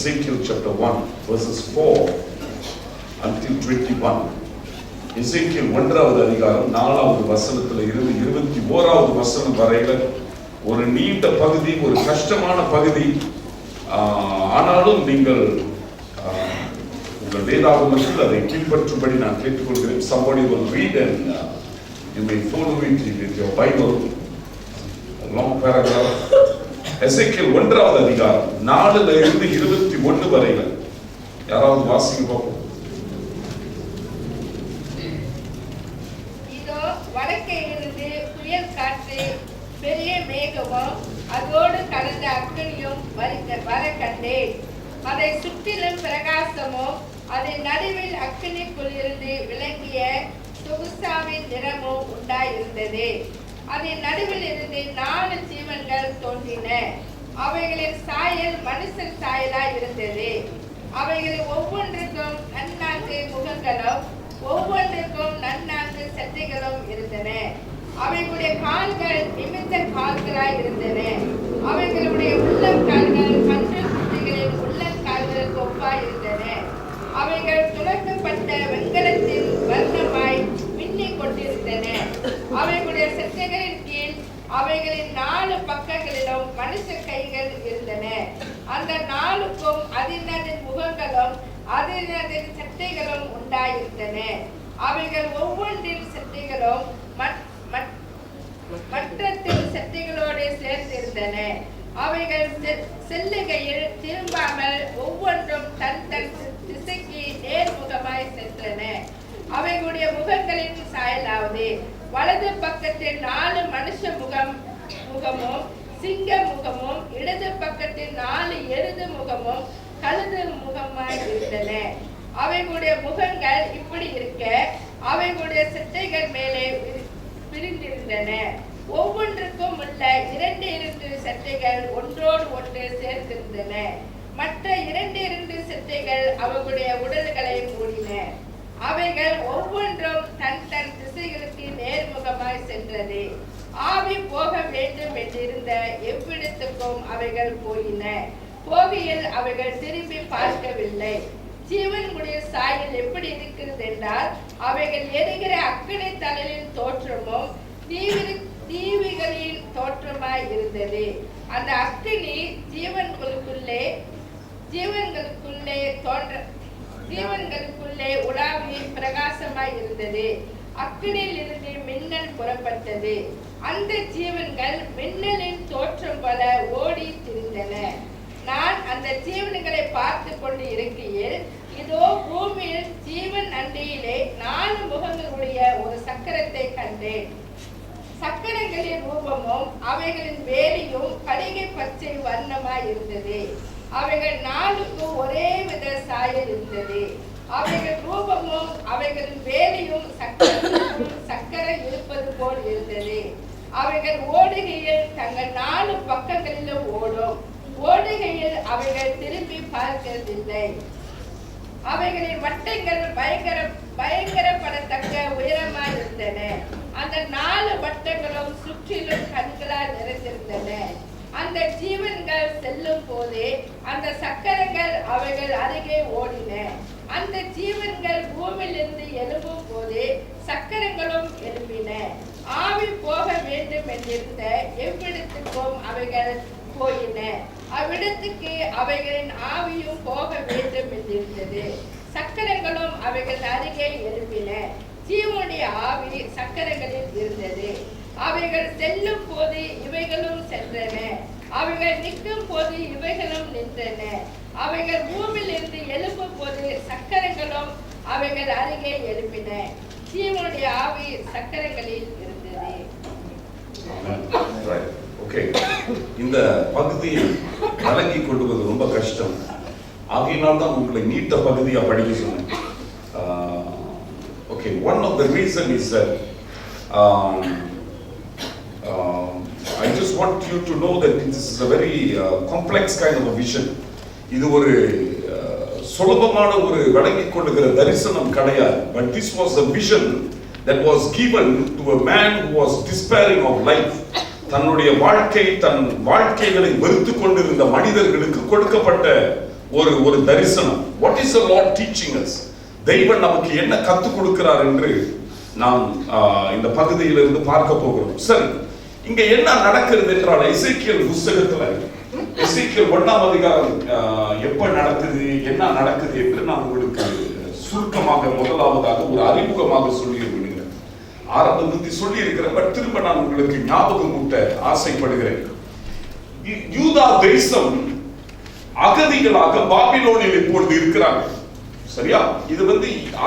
Ezekiel chapter 1 verses 4 until 21. எசேக்கியேல் 1வது அதிகாரம் 4வது வசனத்துல இருந்து 21வது வசனம் வரையில ஒரு நீண்ட பகுதி, ஒரு கஷ்டமான பகுதி. ஆனாலும் நீங்கள் உங்கள் வேதாகமத்தில் அதை பின்பற்றும்படி நான் கேட்டுக்கொள்கிறேன். Somebody will read and you may follow it with your Bible. A long paragraph. எசேக்கியேல் 1வது அதிகாரம் 4ல இருந்து 21 வரையில யாராவது வாசிங்க பார்ப்போம். இதோ வடக்கே இருந்து புயல் காற்று, பெரிய மேகமும் அதோடு கலந்த அக்கினியும் வர கண்டேன். அதை சுற்றிலும் பிரகாசமும் அதன் நடுவில் அக்கினிக்குள் இருந்து விளங்கிய சொகுசாவின் நிறமும் உண்டாயிருந்தது. அதன் நடுவில் இருந்து 4 ஜீவன்கள் தோன்றின. அவைகளின் சாயல் மனுஷன் சாயலாய் இருந்தது. அவைகளில் ஒவ்வொன்றுக்கும் நன்னான்கு முகங்களும் ஒவ்வொன்றுக்கும் நன்னான்கு சட்டைகளும் இருந்தன. அவைகளுடைய கால்கள் நிமித்த கால்களாய் இருந்தன. அவைகளுடைய உள்ளங்கால்கள் கன்று குட்டிகளின் உள்ளங்கால்களுக்கு ஒப்பாய் இருந்தன. அவைகள் துளக்கப்பட்ட வெண்கலத்தின் வர்ணமாய் மின்னிக் கொண்டிருந்தன. அவைகளுடைய சட்டைகளின் கீழ் அவைகளின் 4 பக்கங்களிலும் மனுஷ கைகள் இருந்தன. அந்த 4க்கும் அதினதின் முகங்களும் அதினதின் சட்டைகளும் உண்டாயிருந்தன. அவைகள் ஒவ்வொன்றின் சட்டைகளும் மற்றத்தின் சட்டைகளோடு சேர்ந்திருந்தன. அவைகள் செல்லுகையில் திரும்பாமல் ஒவ்வொன்றும் தன் தன் திசைக்கு நேர்முகமாய் சென்றன. அவைகளுடைய முகங்களின் சாயலாவது வலது பக்கத்தில் 4 மனுஷ முகமும் சிங்க முகமும் இடது பக்கத்தில் 4 எருது முகமும் கழுது முகமாய் இருந்தன. அவைகளுடைய முகங்கள் இப்படி இருக்க அவைகளுடைய சட்டைகள் மேலே பிரிந்திருந்தன. ஒவ்வொன்றுக்கும் உள்ள 2 சட்டைகள் ஒன்றோடு ஒன்று சேர்ந்திருந்தன. மற்ற 2 சட்டைகள் அவர்களுடைய உடல்களை மூடின. அவைகள் ஒவ்வொன்றும் தன் தன் திசைகளுக்கு நேர்முகமாய் சென்றது. ஆவி போக வேண்டும் என்றிருந்த எவ்விடத்துக்கும் அவைகள் போயின. போகையில் அவைகள் திரும்பி பார்க்கவில்லை. ஜீவனுடைய சாயல் எப்படி இருக்கிறது என்றால் அவைகள் எரிகிற அக்கினி தணலின் தோற்றமும் தீவிகளின் தோற்றமாய் இருந்தது. அந்த அக்கினி ஜீவன்களுக்குள்ளே உலாவி பிரகாசமாய் இருந்தது. அக்கினியில் இருந்து மின்னல் புறப்பட்டது. அந்த ஜீவன்கள் மின்னலின் தோற்றம் போல ஓடி திரிந்தன. நான் அந்த ஜீவன்களை பார்த்து கொண்டு இருக்கையில் இதோ பூமியில் ஜீவன் அண்டையிலே 4 முகங்களுடைய ஒரு சக்கரத்தை கண்டேன். சக்கரங்களின் ரூபமும் அவைகளின் வேலியும் கடிகை பச்சை வர்ணமாய் இருந்தது. அவைகள் 4க்கும் ஒரே வித சாயல் இருந்தது. அவைகள் ரூபமும் அவைகளின் வேலியும் சக்கரம் இருப்பது போல் இருந்தது. அவைகள் ஓடுகையில் தங்கள் 4 பக்கங்களிலும் ஓடும். ஓடுகையில் அவைகள் திரும்பி பார்க்கிறதில்லை. அவைகளின் வட்டங்கள் பயங்கரப்படத்தக்க உயரமாய் இருந்தன. அந்த 4 வட்டங்களும் சுற்றிலும் கண்களால் நிறைந்திருந்தன. அந்த ஜீவன்கள் செல்லும் போதே அந்த சக்கரங்கள் அவைகள் அருகே ஓடின. அந்த ஜீவன்கள் பூமியிலிருந்து எழும்பும் போதே சக்கரங்களும் எழும்பின. ஆவி போக வேண்டும் என்றிருந்த எவ்விடத்துக்கும் அவைகள் போயின. அவ்விடத்துக்கு அவைகளின் ஆவியும் போக வேண்டும் என்றிருந்தது. சக்கரங்களும் அவைகள் அருகே எழும்பின. ஜீவனுடைய ஆவி சக்கரங்களில் இருந்தது. அவைகள் செல்லும் போது இவைகளும் சென்றன. அவைகள் நிற்கும் போது இவைகளும் நின்றன. அவைகள் பூமியில் இருந்து எழும்பும் போது சக்கரங்களும் அவைகள் அருகே எழும்பின. ஜீவனுடைய ஆவி சக்கரங்களில் இருந்தது. இந்த பகுதியை வழங்கி கொள்வது ரொம்ப கஷ்டம். ஆகையினால் தான் உங்களை நீட்ட பகுதியா படிக்க சொன்னேன். One of the reason is that I just want you to know that this is a very complex kind of a vision. இது ஒரு சுலபமான ஒரு வழங்கிக் கொள்ளுகிற தரிசனம் கிடையாது. But this was a vision that was given to a man who was despairing of life. தன்னுடைய தன் வாழ்க்கைகளை வெறுத்து கொண்டிருந்த மனிதர்களுக்கு கொடுக்கப்பட்ட ஒரு தரிசனம். What is the Lord teaching us? தெய்வன் நமக்கு என்ன கற்றுக் கொடுக்கிறார் என்று நாம் இந்த பகுதியிலிருந்து பார்க்க போகிறோம். சரி, இங்க என்ன நடக்கிறது என்றால், எசேக்கியேல் புத்தகத்துல எசேக்கியேல் 1ஆம் அதிகாரம் எப்ப நடக்குது, என்ன நடக்குது என்று நான் உங்களுக்கு சுருக்கமாக முதலாவதாக ஒரு அறிமுகமாக சொல்லி விடுகிறேன். ஆரம்பத்தை சொல்லி இருக்கிறேன், பட் திரும்ப நான் உங்களுக்கு ஞாபகம் ஊட்ட ஆசைப்படுகிறேன். யூதா தேசம் அகதிகளாக பாபிலோனில் இப்பொழுது இருக்கிறாங்க. சரியா? இது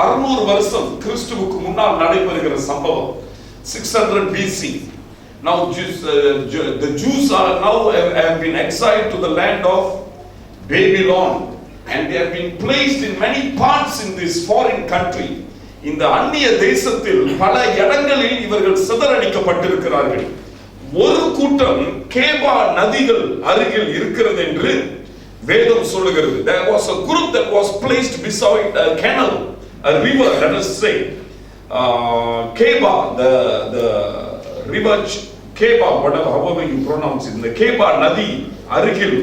600 வருஷம் கிறிஸ்துவுக்கு முன்னால் நடைபெறுகிற சம்பவம். 600 BC. Now the Jews are now have been exiled to the land of Babylon, and they have been placed in many parts in this foreign country. இந்த அந்நிய தேசத்தில் பல இடங்களில் இவர்கள் சிதறடிக்கப்பட்டிருக்கிறார்கள். ஒரு கூட்டம் கேபா நதிகள் அருகில் இருக்கிறது என்று வேதம் சொல்லுகிறது. There was a group that was placed beside a canal, a river, let us say. Keba, the river Keba, whatever, however you pronounce it, இந்த கேபா நதி அருகில்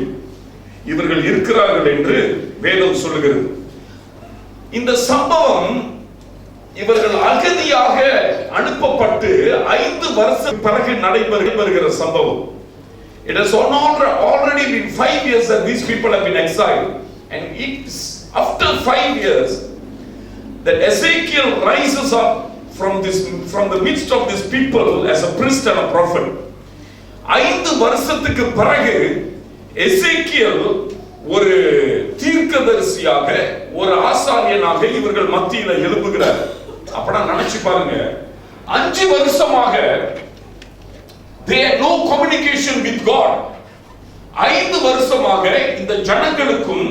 இவர்கள் இருக்கிறார்கள் என்று வேதம் சொல்லுகிறது. இந்த சம்பவம் இவர்கள் அகதியாக அனுப்பப்பட்டு 5 வருஷம் பிறகு நடைபெறுகிற சம்பவம். It has already been 5 years that these people have been exiled, and it's after 5 years that Ezekiel rises up from the midst of these people as a priest and a prophet. 5 வருஷத்துக்கு பிறகு எசேக்கியேல் ஒரு தீர்க்கதரிசியாக, ஒரு ஆசாரியனாக இவர்கள் மத்தியில எழுப்புகிறார். அப்படா நினைச்சு பாருங்க, 5 வருஷமாக they had no communication with God. 5 வருஷமாக இந்த ஜனங்களுக்கும்,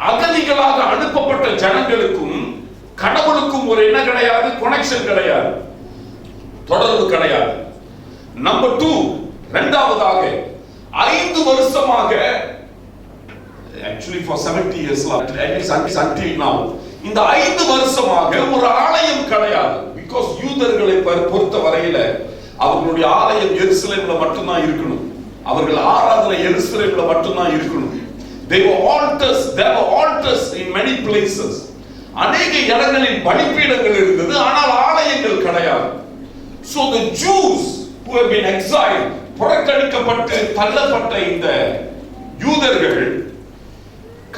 அகதிகளாக அனுப்பப்பட்ட ஜனங்களுக்கும் கடவுளுக்கும் ஒரு என்ன கிடையாது, கனெக்ஷன் கிடையாது, தொடர்பு கிடையாது. நம்பர் 2, இரண்டாவதாக 5 வருஷமாக, actually for 70 years, at least until now, இந்த 5 வருஷமாக ஒரு ஆலயம் கிடையாது. பிகாஸ் யூதர்களை பொறுத்த வரையில அவர்களுடைய ஆலயம் எருசலேம்ல மட்டும்தான் இருக்கணும், அவர்கள் ஆராதனை எருசலேம்ல மட்டும்தான் இருக்கணும். There were altars in many places. அநேக இடங்களில் பலிபீடங்கள் இருந்தது, ஆனால் ஆலயங்கள் கிடையாது. So the Jews who have been exiled, புறக்கணிக்கப்பட்டு தள்ளப்பட்ட இந்த யூதர்கள்,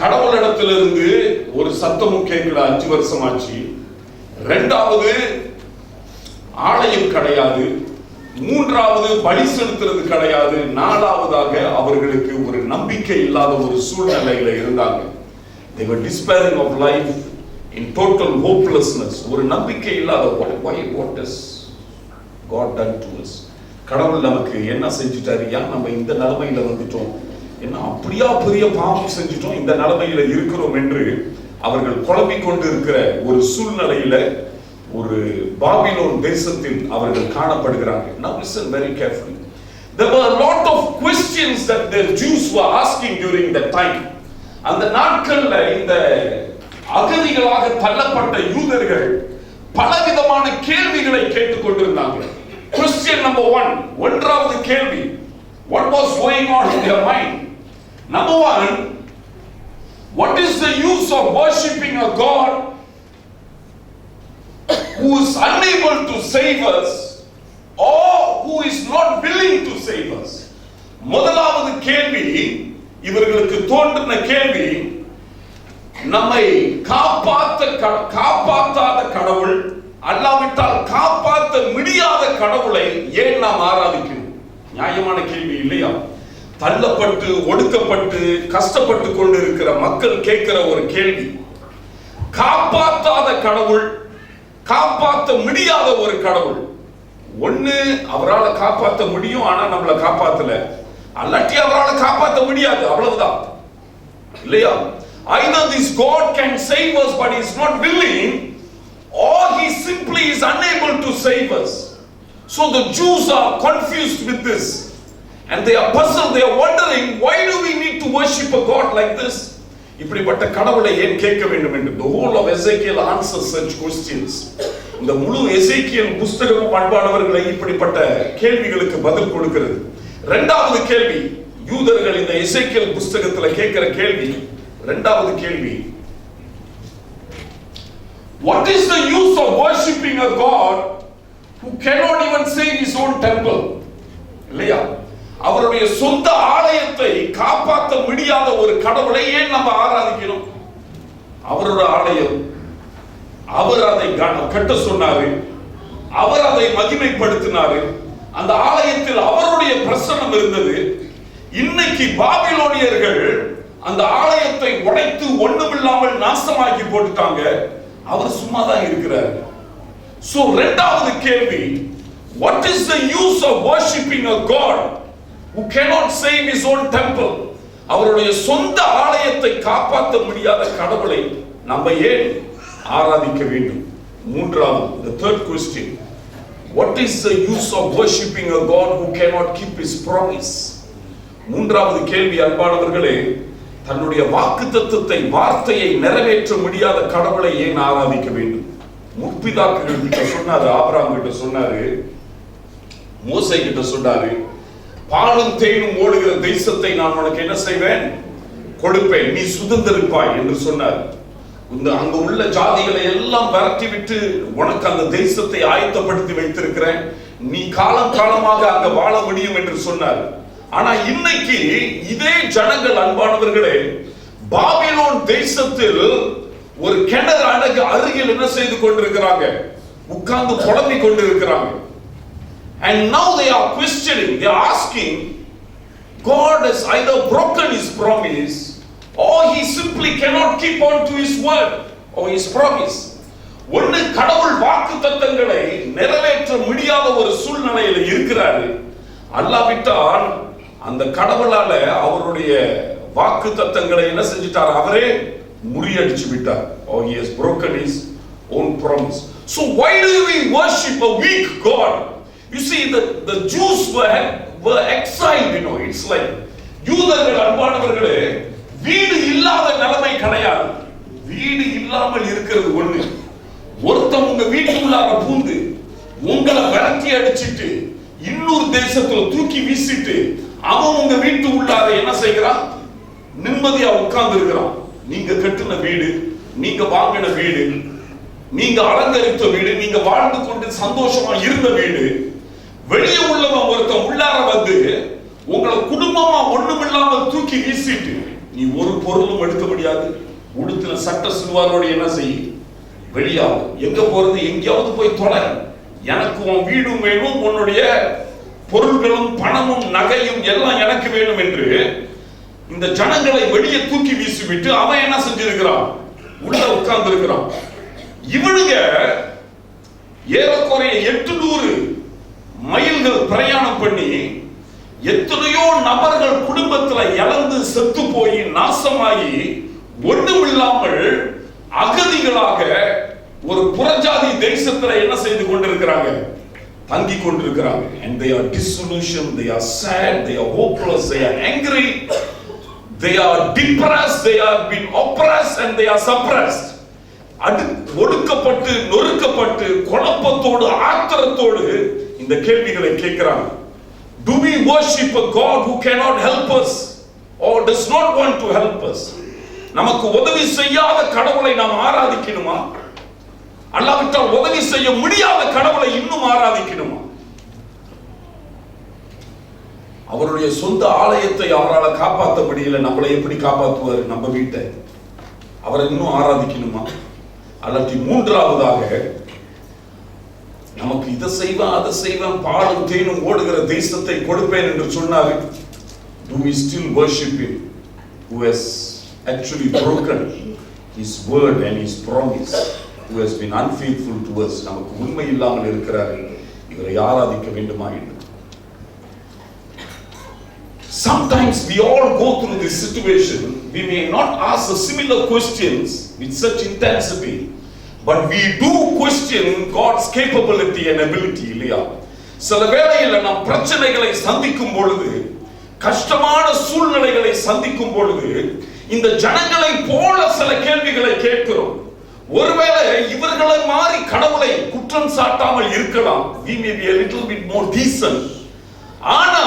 கடவுளிடத்திலிருந்து ஒரு சத்தமும் கேட்கல. 5 வருஷம் ஆச்சு. இரண்டாவது ஆலயம் கிடையாது, மூன்றாவது பலி செலுத்துறது கிடையாது, நாலாவதாக அவர்களுக்கு ஒரு நம்பிக்கை இல்லாத ஒரு சூழ்நிலையில இருந்தாங்க. They were despairing of life, in total hopelessness. ஒரு நம்பிக்கை இல்லாத, what has God done to us? கடவுள் நமக்கு என்ன செஞ்சிட்டாரு? ஏன் நம்ம இந்த நிலைமையில வந்துட்டோம்? என்ன அப்படியா பெரிய பாவம் செஞ்சிட்டோம், இந்த நிலைமையில இருக்கிறோம் என்று அவர்கள் குழம்பிக் கொண்டு இருக்கிற ஒரு சூழ்நிலையில ஒரு பாபிலோன் தேசத்தில் அவர்கள் காணப்படுகிறார்கள். Now listen very carefully. There were a lot of questions that the Jews were asking during that time. அந்த நாட்கள்ல இந்த அகதிகளாக தள்ளப்பட்ட யூதர்கள் பலவிதமான கேள்விகளை கேட்டுக் கொண்டிருந்தாங்க. Question number 1, ஒன்றாவது கேள்வி, what was going on in their mind? Number 1, what is the use of worshiping a God who is unable to save us or who is not willing to save us? முதலாவது கேள்வி, இவர்களுக்கு தோன்றின கேள்வி, நம்மை காப்பாத்தாத கடவுள், அல்லாவிட்டால் காப்பாற்ற முடியாத கடவுளை ஏன் நாம் ஆராதிக்கணும்? நியாயமான கேள்வி இல்லையா? தள்ளப்பட்டு ஒடுக்கப்பட்டு கஷ்டப்பட்டு கொண்டு இருக்கிற மக்கள் கேட்கிற ஒரு கேள்வி. காப்பாற்றாத கடவுள், காப்பாற்ற முடியாத ஒரு கடவுள். ஒண்ணு அவரால் காப்பாற்ற முடியும், ஆனா நம்மளை காப்பாத்தல, அல்லாட்டி அவரால் காப்பாற்ற முடியாது, அவ்வளவுதான் இல்லையா? Either this God can save us but he is not willing, or he simply is unable to save us. So the Jews are confused with this, and they are puzzled. They are wondering, why do we need to worship a God like this? இப்படிப்பட்ட கடவுளை ஏன் கேட்க வேண்டும் என்று. The whole of Ezekiel answers such questions. இந்த முழு எசேக்கியேல் புத்தகம் பண்பானவர்களை இப்படிப்பட்ட கேள்விகளுக்கு பதில் கொடுக்கிறது. இரண்டாவது கேள்வி, யூதர்கள் இந்த எசேக்கியேல் புத்தகத்துல கேட்கிற கேள்வி, இரண்டாவது கேள்வி, what is the use of worshiping a God who cannot even save his own temple? இல்லையா? அவருடைய சொந்த ஆலயத்தை காப்பாற்ற முடியாத ஒரு கடவுளை ஏன் நம்ம ஆராதிக்கணும்? அவரோட ஆலயம், அவர் அதை கட்ட சொன்னாரு, அவர் அதை மகிமைப்படுத்தினாரு, அந்த ஆலயத்தில் அவருடைய பிரசன்னம் இருந்தது. இன்னைக்கு பாபிலோனியர்கள் அந்த ஆலயத்தை உடைத்து ஒண்ணுமில்லாமல் நாசமாக்கி போட்டுட்டாங்க. அவர் சும்மா தான் இருக்கிறார். சோ இரண்டாவது கேள்வி, what is the use of worshiping a God who cannot save his own temple? அவருடைய சொந்த ஆலயத்தை காப்பாற்ற முடியாத கடவுளை நம்ம ஏன் ஆராதிக்க வேண்டும்? மூன்றாவது, the third question, what is the use of worshiping a God who cannot keep his promise? மூன்றாவது கேள்வி அன்பானவர்களே, தன்னுடைய வாக்குத்தத்தத்தை வார்த்தையை நிறைவேற்ற முடியாத கடவுளை ஏன் ஆராதிக்க வேண்டும்? முற்பிதாக்கள் கிட்ட சொன்னாரு, ஆபிரகாம் கிட்ட சொன்னாரு, மோசே கிட்ட சொன்னாரு, பாலும் தேனும் ஓடுகிற தேசத்தை நான் உனக்கு என்ன செய்வேன்? கொடுப்பேன், நீ சுதந்திரிப்பாய் என்று சொன்னார். அங்க உள்ள ஜாதிகளை எல்லாம் விரட்டி விட்டு உனக்கு அந்த தேசத்தை ஆயத்தப்படுத்தி வைத்திருக்கிறேன், நீ காலம் காலமாக அங்க வாழ முடியும் என்று சொன்னார். ஆனா இன்னைக்கு இதே ஜனங்கள் அன்பானவர்களே, பாபிலோன் தேசத்தில் ஒரு கிணறு அருகில் என்ன செய்து கொண்டிருக்கிறாங்க? உட்கார்ந்து புலம்பிக் கொண்டிருக்கிறாங்க. And now they are questioning, they are asking, God has either broken his promise or he simply cannot keep on to his word or his promise. ஒன்னு கடவுள் வாக்குத்தத்தங்களை நிறைவேற்ற முடியாத ஒரு சூழ்நிலையில் இருக்கிறாரு, அல்லாவிட்டால் அந்த கடவுளால அவருடைய வாக்குத்தத்தங்களை என்ன செஞ்சிட்டார்? அவரே முறியடிச்சு விட்டார். or he has broken his own promise. So why do we worship a weak God? You see, the Jews were exiled, you know. It's like யூதர்கள் அன்பானவர்களே, வீடு இல்லாத நிலைமை கிடையாது. வீடு இல்லாமல் இருக்கிறது ஒண்ணு. ஒருத்தன் உங்க வீட்டுக்குள்ளார பூந்து உங்களை விரட்டி அடிச்சிட்டு இன்னொரு தேசத்துல தூக்கி வீசிட்டு அவன் உங்க வீட்டு உள்ளார என்ன செய்கிறான்? நிம்மதியா உட்கார்ந்து இருக்கிறான். நீங்க கட்டின வீடு, நீங்க வாங்கின வீடு, நீங்க அலங்கரித்த வீடு, நீங்க வாழ்ந்து கொண்டு சந்தோஷமா இருந்த வீடு, வெளியே உள்ளவன் ஒருத்தன் உள்ளார வந்து உங்களை குடும்பமா ஒண்ணுமில்லாமல் தூக்கி வீசிட்டு நீ ஒரு பொருளும் எடுக்க முடியாது, உடுத்தின சட்ட சில்வாரோட என்ன செய்ய? வெளியாகும். எங்க போறது? எங்கேயாவது போய் தொலை, எனக்கு உன் வீடும் வேணும், உன்னுடைய பொருள்களும் பணமும் நகையும் எல்லாம் எனக்கு வேணும் என்று இந்த ஜனங்களை வெளியே தூக்கி வீசிவிட்டு அவன் என்ன செஞ்சிருக்கிறான்? உள்ள உட்கார்ந்து இருக்கிறான். இவனுங்க ஏறக்குறைய 800 மைல்கள் பிரயாணம் பண்ணி எத்தனையோ நபர்கள் குடும்பத்துல இழந்து செத்து போய் நாசமாகி ஒண்ணுமில்லாமல் அகதிகளாக ஒரு புறஜாதி தேசத்துல என்ன செய்து கொண்டிருக்கிறாங்க? தங்கி கொண்டிருக்கிறாங்க. and they are disillusioned, they are sad, they are hopeless, they are angry, they are depressed, they have been oppressed and they are suppressed. ஒடுக்கப்பட்டு நொறுக்கப்பட்டு குழப்பத்தோடு ஆத்திரத்தோடு இந்த கேள்விகளை கேட்கிறாங்க. Do we worship a God who cannot help us or does not want to help us? நமக்கு உதவி செய்யாத கடவுளை நாம் ஆராதிக்கணுமா? அல்லாவிட்டால் உதவி செய்ய முடியாத கடவுளை இன்னும் ஆராதிக்கணுமா? அவருடைய சொந்த ஆலயத்தை அவரால் காப்பாற்ற முடியல, நம்மளை எப்படி காப்பாற்றுவார்? நம்ம வீட்டை அவரை இன்னும் ஆராதிக்கணுமா? அல்லது மூன்றாவதாக, நமக்கு இதை செய்வேன் அதை செய்வேன், பாலும் தேனும் ஓடுகிற தேசத்தை கொடுப்பேன் என்று சொன்னாரு. Do we still worship him who has actually broken his word and his promise, who has been unfaithful to us? நமக்கு உண்மை இல்லாமல் இருக்கிறார், இவரை ஆராதிக்க வேண்டுமா என்று. Sometimes we all go through this situation. We may not ask the similar questions with such intensity, but we do question God's capability and ability. இல்லையா? சில வேளையில் நாம் பிரச்சனைகளை சந்திக்கும் பொழுது, கஷ்டமான சூழ்நிலைகளை சந்திக்கும் பொழுது இந்த ஜனங்களை போல சில கேள்விகளை கேட்கிறோம். ஒருவேளை இவர்களை மாறி கடவுளை குற்றம் சாட்டாமல் இருக்கலாம். We may be a little bit more decent. ஆனா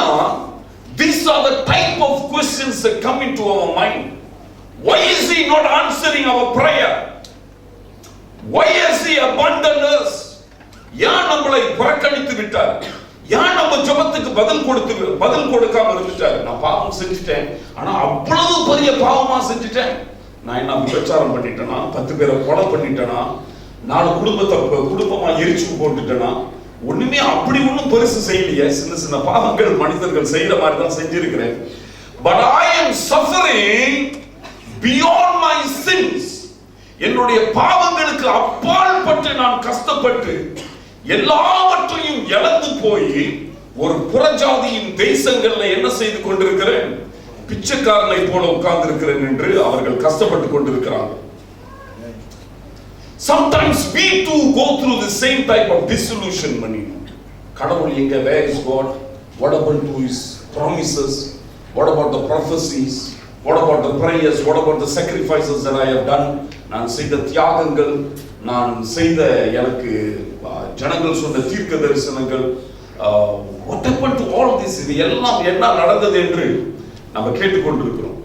these are the type of questions that come into our mind. Why is he not answering our prayer? Why has he abandoned us? ஏன் நம்மளை புறக்கணித்து விட்டார்? ஏன் நம்ம ஜெபத்துக்கு பதில் கொடுக்காம இருந்துட்டார்? நான் பாவம் செஞ்சுட்டேன், ஆனா அவ்வளவு பெரிய பாவமா செஞ்சுட்டேன். நான் என்ன விபச்சாரம் பண்ணிட்டேனா, 10 பேரை கொலை பண்ணிட்டேனா, 4 குடும்பமா எரிச்சு போட்டுட்டேனா? ஒண்ணுமே அப்படி ஒண்ணும் பெருசு செய்யலையே. சின்ன சின்ன பாவங்கள் மனிதர்கள் செய்யற மாதிரி தான் செஞ்சிருக்கிறேன். But I am suffering beyond my sins. என்னுடைய பாவங்களுக்கு அப்பால் பட்டு நான் கஷ்டப்பட்டு எல்லாவற்றையும் இழந்து போய் ஒரு புறஜாதியின் தேசங்கள்ல என்ன செய்து கொண்டிருக்கிறேன்? பிச்சைக்காரனை போல உட்கார்ந்து இருக்கிறேன் என்று அவர்கள் கஷ்டப்பட்டு கொண்டிருக்கிறாங்க. Sometimes we too go through the same type of disillusionment. கடவுள் எங்க? Where is God? What happened to his promises? What about the prophecies? What about the prayers? What about the sacrifices that I have done? நான் செய்த தியாகங்கள், நான் செய்த எனக்கு ஜனங்கள் சொன்ன தீர்க்க தரிசனங்கள், what happened to all this? இது எல்லாம் என்ன நடந்தது என்று நம்ம கேட்டுக்கொண்டிருக்கிறோம்.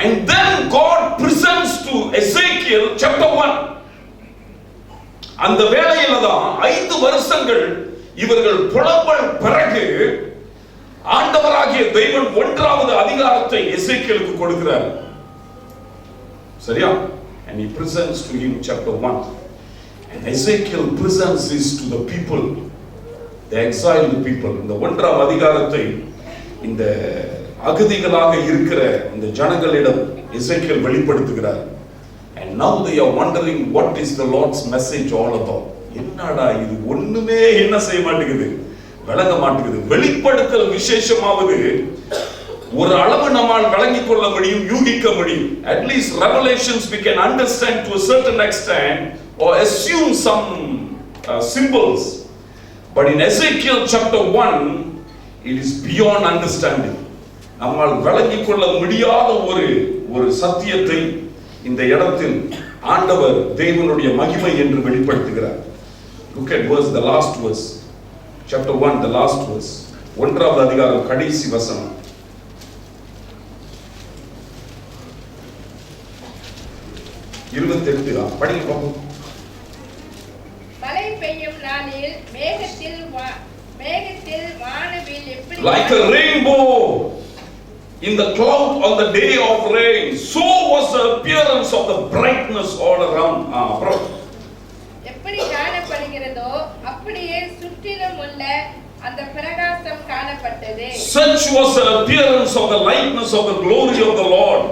And then God presents to Ezekiel chapter 1. அந்த வேளையில தான் 5 வருஷங்கள் இவர்கள் புலம்பல் பிறகு ஆண்டவராகிய தெய்வன் 1வது அதிகாரத்தை எசேக்கியேலுக்கு கொடுக்கிறார். சரியா? And he presents to him chapter 1. And Ezekiel presents this to the people, the exiled people. இந்த 1வது அதிகாரத்தை இந்த அகதிகளாக இருக்கிற இந்த ஜனங்களிடம் எசேக்கியேல் வெளிப்படுத்துகிறார். And now they are wondering what is the Lord's message all about. என்னடா இது? ஒண்ணுமே என்ன செய்ய மாட்டேங்குது, விளங்க மாட்டேங்குது. வெளிப்படுத்தல் விசேஷமாவது ஒரு அளவு நம்மால் விளங்கிக் கொள்ள முடியும், யூகிக்க முடியும். At least revelations we can understand to a certain extent or assume some symbols. But in Ezekiel chapter 1 it is beyond understanding. நம்மால் விளங்கிக் கொள்ள முடியாத ஒரு சத்தியத்தை இந்த இடத்தில் ஆண்டவர் தேவனுடைய மகிமை என்று வெளிப்படுத்துகிறார். Look at the last verse. Chapter 1, the last verse. 1வது அதிகாரம் கடைசி வசனம். 28 படிங்க பாப்போம். மழை பெய்யும் நாளில் மேகத்தில் வானவில் எப்படி like a rainbow in the cloud on the day of rain, so was the appearance of the brightness all around. எப்படி காணப்படுகிறதோ அப்படியே சுற்றிலும் உள்ள அந்த பிரகாசம் காணப்பட்டது. Such was the appearance of the lightness of the glory of the Lord.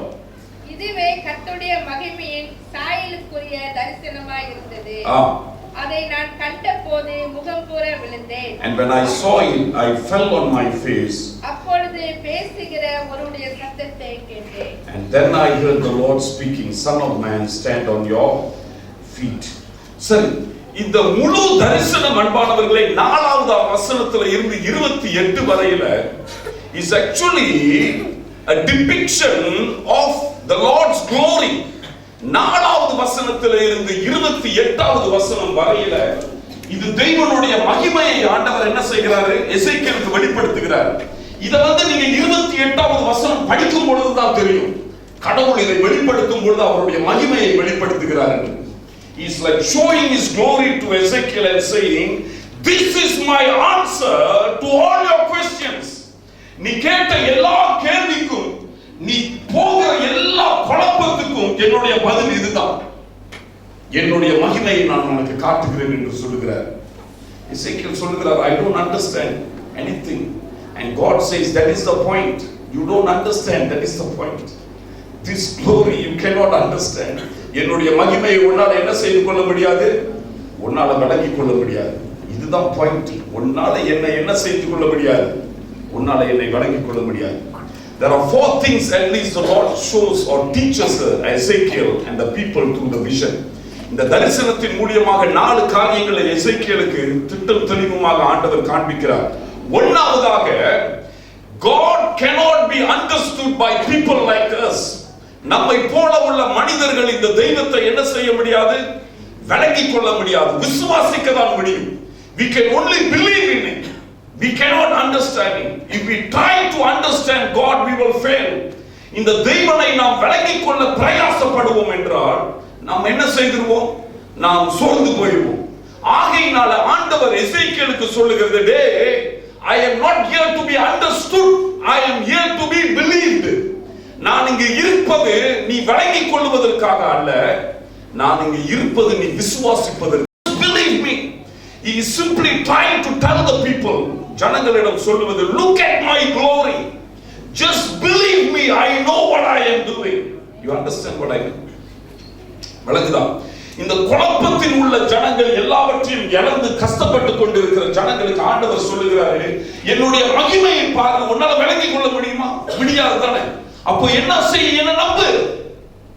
இதுவே கர்த்தருடைய மகிமையின் சாயலுக்குரிய தரிசனமாய் இருந்தது. அதை நான் கண்டபோது முகங்குப்புற விழுந்தேன். And when I saw it, I fell on my face. அப்பொழுது பேசுகிற ஒருவருடைய சத்தத்தை கேட்டேன். And then I heard the Lord speaking, Son of man, stand on your feet. சரி, இந்த முழு தரிசனம் அன்பானவர்களே 4வது வசனத்துல இருந்து 28 வரையில is actually a depiction of the Lord's glory. 4வது வசனத்துல இருந்து 28வது வசனம் வரையில இது தேவனுடைய மகிமையை ஆண்டவர் என்ன செய்கிறாரு? எசேக்கியேலுக்கு வெளிப்படுத்துகிறார். இத நீங்க 28வது வசனம் படிக்கும் பொழுது தான் தெரியும் கடவுள் இதை வெளிப்படுத்தும் பொழுது அவருடைய மகிமையை வெளிப்படுத்துகிறார். He is like showing his glory to Ezekiel and saying, this is my answer to all your questions. நீ கேட்ட எல்லா கேள்விக்கும், நீ போகிற எல்லா குழப்பத்துக்கும் என்னுடைய பதில் இதுதான். என்னுடைய மகிமையை நான் உனக்கு காட்டுகிறேன் என்று சொல்லுகிறார். எசேக்கியேல் சொல்லுகிறார், I don't understand anything. And God says, that is the point. You don't understand, that is the point. This glory you cannot understand. என்னுடைய மகிமையை உன்னால என்ன செய்து கொள்ள முடியாது? உன்னால விளங்கிக் கொள்ள முடியாது. இதுதான் பாயிண்ட். உன்னால என்ன செய்து கொள்ள முடியாது? உன்னால என்னை விளங்கிக் கொள்ள முடியாது. There are 4 things at least the Lord shows or teaches Ezekiel and the people through the vision. இந்த தரிசனத்தின் மூலமாக 4 காரியங்களை எசேக்கியேலுக்கு திட்டம் தெளிவுமாக ஆண்டவர் காண்பிக்கிறார். ஒன்றாவதாக, God cannot be understood by people like us. நம்மை போல உள்ள மனிதர்கள் இந்த தெய்வத்தை என்ன செய்ய முடியாது? விளங்கிக் கொள்ள முடியாது. விசுவாசிக்க தான் முடியும். We can only believe in it. We cannot understand it. If we try to understand God, we will fail. இந்த தேவனை நாம் விளங்கிக் கொள்ள பிரயாசப்படுவோம் என்றால் நாம் என்ன செய்திருவோம்? நாம் சோர்ந்து போயிடுவோம். ஆகையினால ஆண்டவர் எசேக்கியேலுக்கு சொல்லுகிறது, டே, I am not here to be understood, I am here to be believed. நான் இங்கு இருப்பது நீ விளங்கிக் கொள்வதற்காக அல்ல, நான் இங்கு இருப்பது நீ விசுவாசிப்பதற்கு. Believe me. He is simply trying to tell the people, ஜனங்களிடம் சொல்லுவது, look at my glory, just believe me, I know what I am doing. You understand what I mean? விளங்குதா? இந்த குழப்பத்தில் உள்ள ஜனங்கள் எல்லாவற்றையும் இழந்து கஷ்டப்பட்டு கொண்டிருக்கிற ஜனங்களுக்கு ஆண்டவர் சொல்லுகிறாரு, என்னுடைய மகிமையை பாரு, உன்னால விளங்கிக் கொள்ள முடியுமா? முடியாது தானே? அப்போ என்ன செய்? என்ன நம்பு,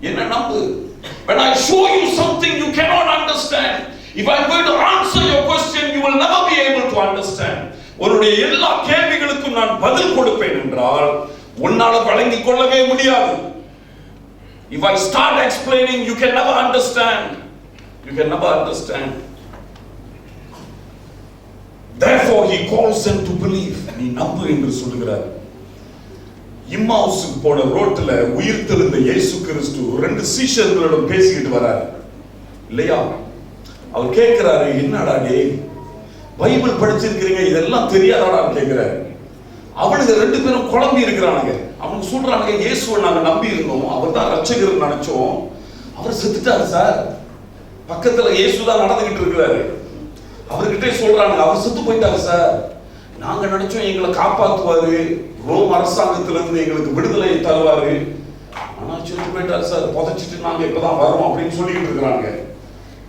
என்ன நம்பு. When I show you something you cannot understand, if I am going to answer your question, you will never be able to understand. உன்னுடைய எல்லா கேள்விகளுக்கும் நான் பதில் கொடுப்பேன் என்றால் உன்னால விளங்கிக் கொள்ளவே முடியாது. If I start explaining, you can never understand. You can never understand. Therefore he calls them to believe. நீ நம்பு என்று சொல்லுகிறார். இம்மாவுசுக்கு போன ரோட்ல உயிர்த்தெழுந்த இயேசு கிறிஸ்து ரெண்டு சீஷர்களிடம் பேசிக்கிட்டு வராரு இல்லையா? அவர் கேட்கிறாரு, என்னடா டேய், பைபிள் படிச்சிருக்கிறீங்க, இதெல்லாம் தெரியாதாடா கேட்கிறாரு. அவனுக்கு ரெண்டு பேரும் குழம்பி இருக்கிறானுங்க. அவனுக்கு சொல்றானுங்க, இயேசுவை நாங்க நம்பி இருந்தோம், அவர் தான் ரட்சகர் நினைச்சோம், அவர் செத்துட்டாரு சார். பக்கத்துல இயேசு தான் நடந்துகிட்டு இருக்கிறாரு. அவர்கிட்ட சொல்றாங்க, அவர் செத்து போயிட்டாரு சார். நாங்க நினைச்சோம் எங்களை காப்பாத்துவாரு, ரோம் அரசாங்கத்திலிருந்து எங்களுக்கு விடுதலை தருவாரு, ஆனா செத்து போயிட்டாரு சார், புதைச்சிட்டு நாங்க இப்பதான் வரோம் அப்படின்னு சொல்லிட்டு இருக்கிறாங்க.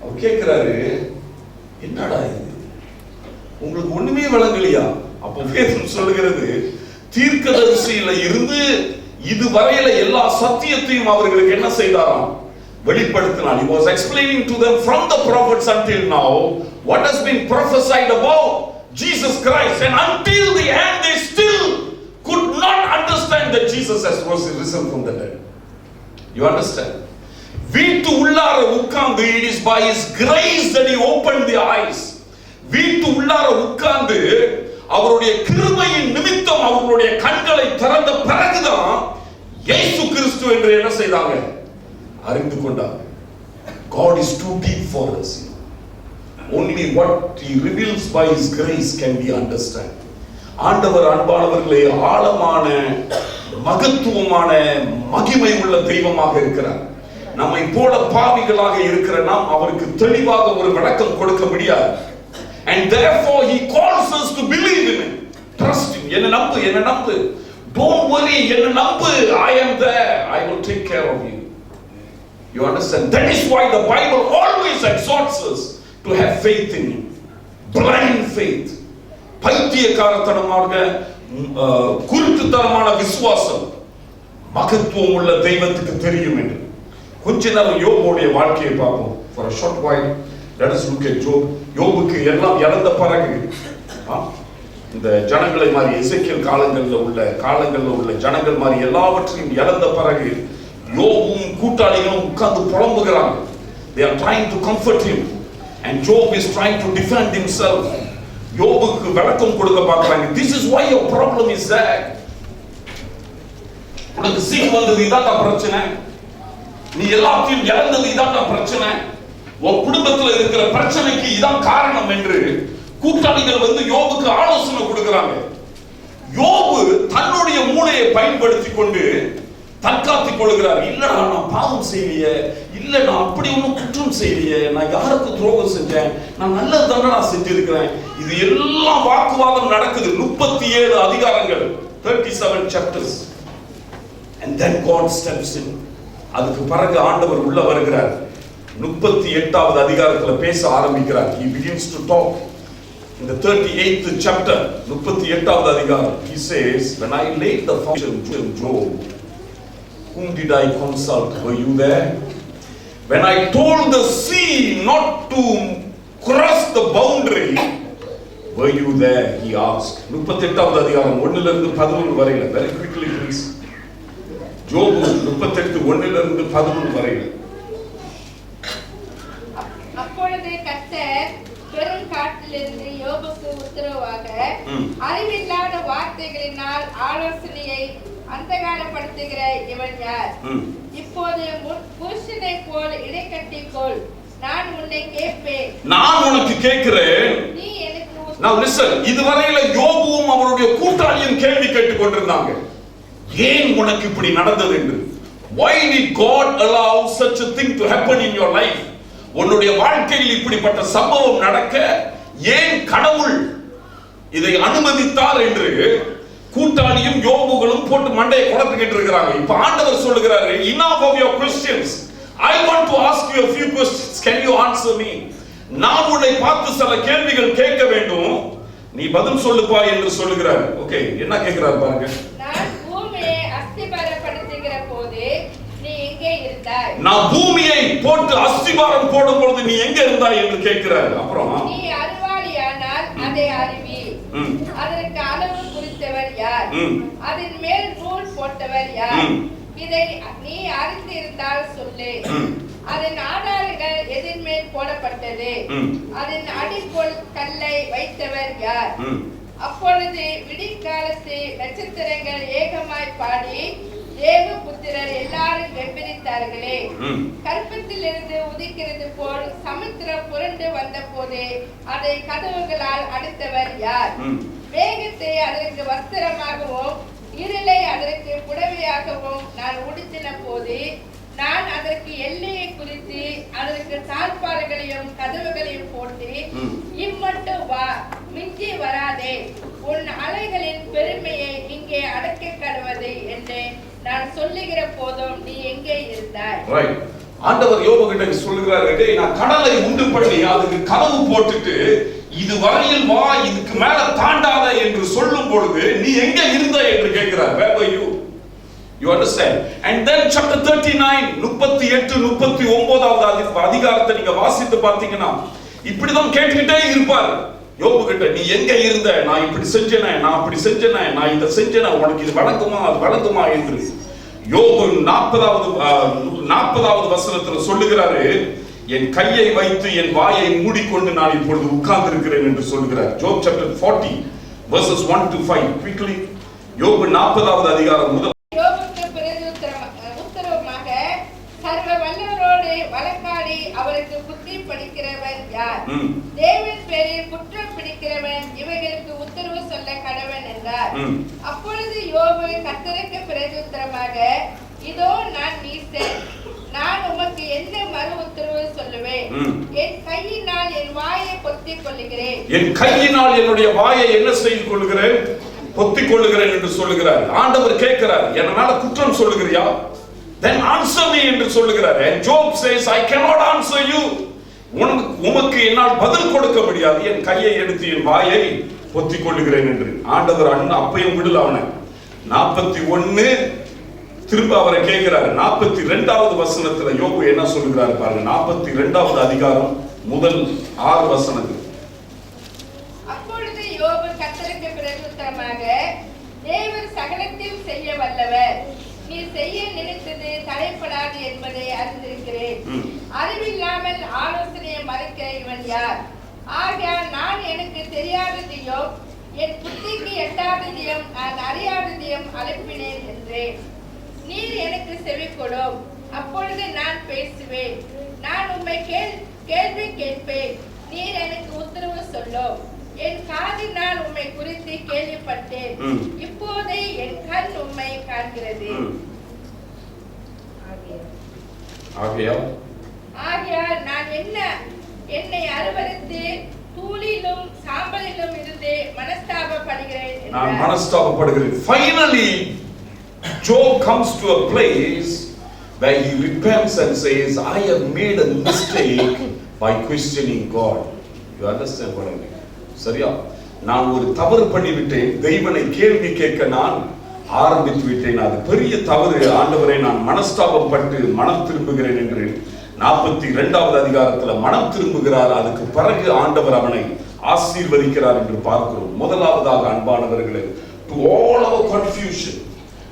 அவர் கேட்கிறாரு, என்னடா இது, உங்களுக்கு ஒண்ணுமே விளங்கலையா? அப்போ வேதம் சொல்லுகிறது, தீர்க்கதரிசியில இருந்து இதுவரையில எல்லா சத்தியத்தையும் அவர்களுக்கு என்ன செய்தாராம்? வெளிப்படுத்தினார். He was explaining to them from the prophets until now what has been prophesied about Jesus Christ, and until the end they still could not understand that Jesus has risen from the dead. You understand? வீட்டு உள்ளார உட்கார்ந்து, it is by his grace that he opened the eyes. வீட்டு உள்ளார உட்கார்ந்து அவருடைய கிருபையின் நிமித்தம் அவருடைய கண்களை திறந்த பிறகுதான் இயேசு கிறிஸ்து என்று என்ன செய்தாங்க? அறிந்து கொண்டார். God is too deep for us. Only what he reveals by his grace can be understand. ஆண்டவர் அன்பானவர்களே, ஆழமான மகத்துவமான மகிமை உள்ள தெய்வமாக இருக்கிறார். நம்மை போல பாவிகளாக இருக்கிற நாம் அவருக்கு தெளிவாக ஒரு விளக்கம் கொடுக்க முடியாது. And therefore he calls us to believe in him. Trust him. என்ன நம்பு, என்ன நம்பு. Don't worry, என்ன நம்பு. I am there. I will take care of you. You understand? That is why the Bible always exhorts us to have faith in him. Blind faith. பைத்தியக்காரத்தனமாக குருட்டுத்தனமான விசுவாசம் மகத்துவம் உள்ள தெய்வத்துக்கு தெரியும் என்று. கொஞ்ச நேரம் யோபுடைய வாழ்க்கையை பார்ப்போம். For a short while let us look at Job. யோபுக்கு எல்லாம் இழந்த பிறகு இந்த ஜனங்களை மாதிரி எசேக்கியேல் காலங்களில் உள்ள ஜனங்கள் மாதிரி எல்லாவற்றையும் இழந்த பிறகு யோபும் கூட்டாளிகளும் உட்கார்ந்து புலம்புகிறாங்க. They are trying to comfort him and Job is trying to defend himself. யோபுக்கு விளக்கம் கொடுக்க பார்க்கறாங்க. This is why your problem is there. உனக்கு சிக் வந்தது இதான் பிரச்சனை, நீ எல்லாத்தையும் இழந்தது இதான் பிரச்சனை, உன் குடும்பத்தில் இருக்கிற பிரச்சனைக்கு இதான் காரணம் என்று கூட்டாளிகள் வந்து யோபுக்கு ஆலோசனை கொடுக்கிறாங்க. யோபு தன்னுடைய மூளையை பயன்படுத்தி கொண்டு தற்காத்துக் கொள்கிறார். இல்லடா, நான் பாவம் செய்யலையே, இல்ல நான் அப்படி ஒன்றும் குற்றம் செய்யலையே, நான் யாருக்கு துரோகம் செஞ்சேன், நான் நல்லது தானே நான் செஞ்சிருக்கிறேன். இது எல்லாம் வாக்குவாதம் நடக்குது. 37 அதிகாரங்கள், 37 chapters. And then God steps in. அதுக்கு பிறகு ஆண்டவர் உள்ள வருகிறார். 38வது அதிகாரத்துல பேச ஆரம்பிக்கிறார். He begins to talk. In the 38th chapter, 38வது அதிகாரம், he says, when I laid the foundation of Job, whom did I consult? Were you there? When I told the sea not to cross the boundary, were you there? He asked. 38வது அதிகாரம் 1 லிருந்து 11 வரையில. Very quickly please. Job 38 1 லிருந்து 11 வரையில. அப்பொழுது கர்த்தர் பெரும் காட்டிலிருந்து யோபுக்கு உத்தரவாக அறிவில்லாத வார்த்தைகளினால் அந்தகாரப்படுத்துகிற இவன் யார்? இப்போது புருஷனை போல் இடைக்கட்டிக்கொள், நான் உன்னை கேட்பேன். நான் உனக்கு கேட்கிறேன். நீ எனக்கு Now listen, இதுவரையில யோபுவும் அவருடைய கூட்டாளியும் கேள்வி கேட்டுக் கொண்டிருந்தாங்க, ஏன் உனக்கு இப்படி நடந்தது என்று. Why did God allow such a thing to happen in your life? உன்னுடைய வாழ்க்கையில் இப்படிப்பட்ட சம்பவம் நடக்க ஏன் கடவுள் இதை அனுமதித்தார் என்று கூட்டாளியும் யோபுகளும் போட்டு மண்டையை குழப்பிக்கிட்டு இருக்கிறாங்க. இப்ப ஆண்டவர் சொல்லுகிறாரு, enough of your questions. I want to ask you a few questions. Can you answer me? நான் உன்னை பார்த்து சில கேள்விகள் கேட்க வேண்டும், நீ பதில் சொல்லுப்பா என்று சொல்லுகிறார். ஓகே, என்ன கேட்கிறார் பாருங்க. நான் பூமியை அஸ்திபாரப்படுத்துகிற போது நீ எங்கே இருந்தாய்? நான் பூமியை போட்டு அஸ்திபாரம் போடும் பொழுது நீ எங்க இருந்தாய் என்று கேட்கிறார். அப்புறம் நீ அறிவாளியானால் அதை அறிவி, அதற்கு அளவு குறித்தவர் யார்? அதன் மேல் நூல் போட்டவர் யார்? இதை நீ அறிந்திருந்தால் சொல்லு. அதன் ஆதாரங்கள் எதன் மேல் போடப்பட்டது? அதன் அடிக்கோல் கல்லை வைத்தவர் யார்? அப்பொழுது விடிகாலத்து நட்சத்திரங்கள் ஏகமாய் பாடி தேவபுத்திரர் எல்லாரும் கெம்பீரித்தார்களே. கற்பத்திலிருந்து உதிக்கிறது போல் சமுத்திரம் புரண்டு வந்த போது அதை கதவுகளால் அடைத்தவர் யார்? மேகத்தை அதற்கு வஸ்திரமாகவும் இருளை அதற்கு புடவையாகவும் நான் உடுத்தின போது நான் அதற்கு எல்லையை குறித்து அதற்கு தாழ்பாறுகளையும் கதவுகளையும் போட்டு இம்மட்டும் வா, மிஞ்சி வராதே, உன் அலைகளின் பெருமையை இங்கே அடக்க கடவது என்று நான் சொல்லுகிற போதும் நீ எங்கே இருந்தாய்? ஆண்டவர் யோபு கிட்ட சொல்லுகிறாரு, நான் கடலை உண்டு பண்ணி அதுக்கு கதவு போட்டுட்டு இது வரையில் வா, இதுக்கு மேல தாண்டாத என்று சொல்லும் பொழுது நீ எங்க இருந்த என்று கேட்கிறார். Where were you? You understand? And then chapter 39 38 39வது அதிகாரத்தை நீங்க வாசித்து பார்த்தீங்கன்னா இப்படிதான் கேட்டுக்கிட்டே இருப்பார் யோபு கிட்ட. நீ எங்க இருந்த? நான் இப்படி செஞ்சேனே, நான் அப்படி செஞ்சேனே, நான் இதை செஞ்சேனே, உனக்கு இது வழங்குமா அது வழங்குமா என்று யோபு 40வது வசனத்துல சொல்லுகிறாரு, என் கையை வைத்து என் வாயை மூடிக்கொண்டு நான் இப்பொழுது உட்கார்ந்து இருக்கிறேன் என்று சொல்லுகிறார். Job chapter 40 verses 1 to 5 quickly. யோபு 40வது அதிகாரம் முதல். யோபுக்கு உத்தரவுமாக சர்வ வல்லவரோடு வழக்காடி அவருக்கு புத்தி படிக்கிறவன் யார்? தேவன் பேரில் குற்றம் பிடிக்கிறவன் இவைகளுக்கு உத்தரவு சொல்ல கடவன் என்றார். அப்பொழுது யோபு கர்த்தருக்கு பிரதியுத்தரமாக, இதோ நான் நீசன், நான் உமக்கு என்ன மறு உத்தரவு சொல்லுவேன்? என் கையினால் என் வாயை பொத்திக் கொள்ளுகிறேன். என் கையினால் என்னுடைய வாயை என்ன செய்து கொள்ளுகிறேன்? பொத்திக் கொள்ளுகிறேன் என்று சொல்லுகிறார். ஆண்டவர் கேட்கிறார், என்ன மேல குற்றம் சொல்லுகிறியா? Then answer me என்று சொல்லுகிறார். And Job says, I cannot answer you. உமக்கு என்னால் பதில் கொடுக்க முடியாது, என் கையை எடுத்து என் வாயை பொத்திக் கொள்ளுகிறேன் என்று. ஆண்டவர் அப்பையும் விடல அவனை. 41 திரும்ப அவரை கேட்கிறார். 42வது வசனத்துல யோபு என்ன சொல்லுகிறார் பாருங்க. 42வது அதிகாரம் முதல் 6 வசனங்கள். அப்பொழுது யோபு கர்த்தருக்கு பிரதியுத்தரமாக, தேவன் சகலத்தையும் செய்ய வல்லவர், நீ செய்ய நினைத்தது தடைப்படாது என்பதை அறிந்திருக்கிறேன். அறிவில்லாமல் ஆலோசனையை மறைக்கிற இவன் யார்? ஆகையால் நான் எனக்கு தெரியாததையும் என் புத்திக்கு எட்டாததையும் நான் அறியாததையும் அனுப்பினேன் என்றேன். நீர் எனக்கு செவி கொடும், அப்பொழுது நான் பேசுவேன். நான் உம்மை கேள்வி கேட்பேன், நீர் எனக்கு உத்தரவு சொல்லும். என் காதினால் உம்மை குறித்து கேள்விப்பட்டேன், இப்போதே என் கண் உம்மை காண்கிறது. ஆகையால் நான் என்னை அருவருத்து தூளிலும் சாம்பலிலும் இருந்து மனஸ்தாபப்படுகிறேன். Finally Job comes to a place where he repents and says, I have made a mistake by questioning God. You understand what I mean? சரியா? நான் ஒரு தவறு பண்ணிவிட்டேன், தெய்வனை கேள்வி கேட்க நான் ஆரம்பித்து விட்டேன், அது பெரிய தவறு ஆண்டவரை, நான் மனஸ்தாபப்பட்டு மனம் திரும்புகிறேன் என்று 42வது அதிகாரத்துல மனம் திரும்புகிறார். அதுக்கு பிறகு ஆண்டவர் அவனை ஆசீர்வதிக்கிறார் என்று பார்க்கிறோம். முதலாவதாக அன்பானவர்களே, to all our confusion,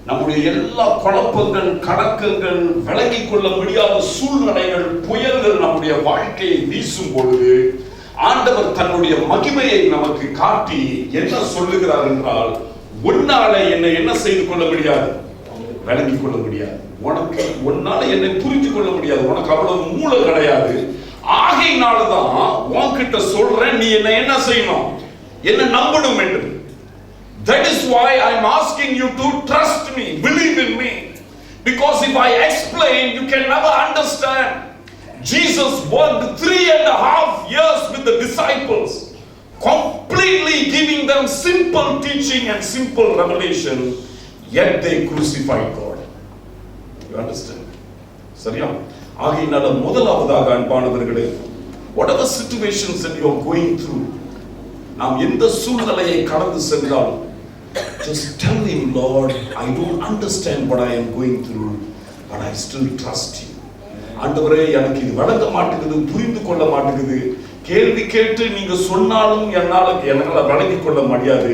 நம்முடைய எல்லா குழப்பங்கள், கணக்குகள், விளங்கிக் கொள்ள முடியாத சூழ்நிலைகள், புயல்கள் நம்முடைய வாழ்க்கையை வீசும் பொழுது ஆண்டவர் தன்னுடைய மகிமையை நமக்கு காட்டி என்ன சொல்லுகிறார் என்றால், உன்னால என்னை என்ன செய்து கொள்ள முடியாது, விளங்கிக் கொள்ள முடியாது. உனக்கு உன்னால என்னை புரிஞ்சு கொள்ள முடியாது. உனக்கு அவ்வளவு மூளை கிடையாது. ஆகையினாலதான் உன்கிட்ட சொல்றேன், நீ என்ன செய்யணும், என்ன நம்பணும் என்று. That is why I am asking you to trust me, believe in me. Because if I explain, you can never understand. Jesus worked 3.5 years with the disciples, completely giving them simple teaching and simple revelation, yet they crucified God. You understand? சரியா? ஆகையினால முதலாவதாக அன்பானவர்களே, whatever situations that you are going through, நாம் எந்த சூழ்நிலையை கடந்து சென்றாலும், just tell him, Lord, I don't understand what I am going through, but I still trust you. ஆண்டவரே, எனக்கு இது வழங்க மாட்டேங்குது, புரிந்து கொள்ள மாட்டேங்குது, கேள்வி கேட்டு நீங்க சொன்னாலும் என்னால வழங்கிக் கொள்ள முடியாது.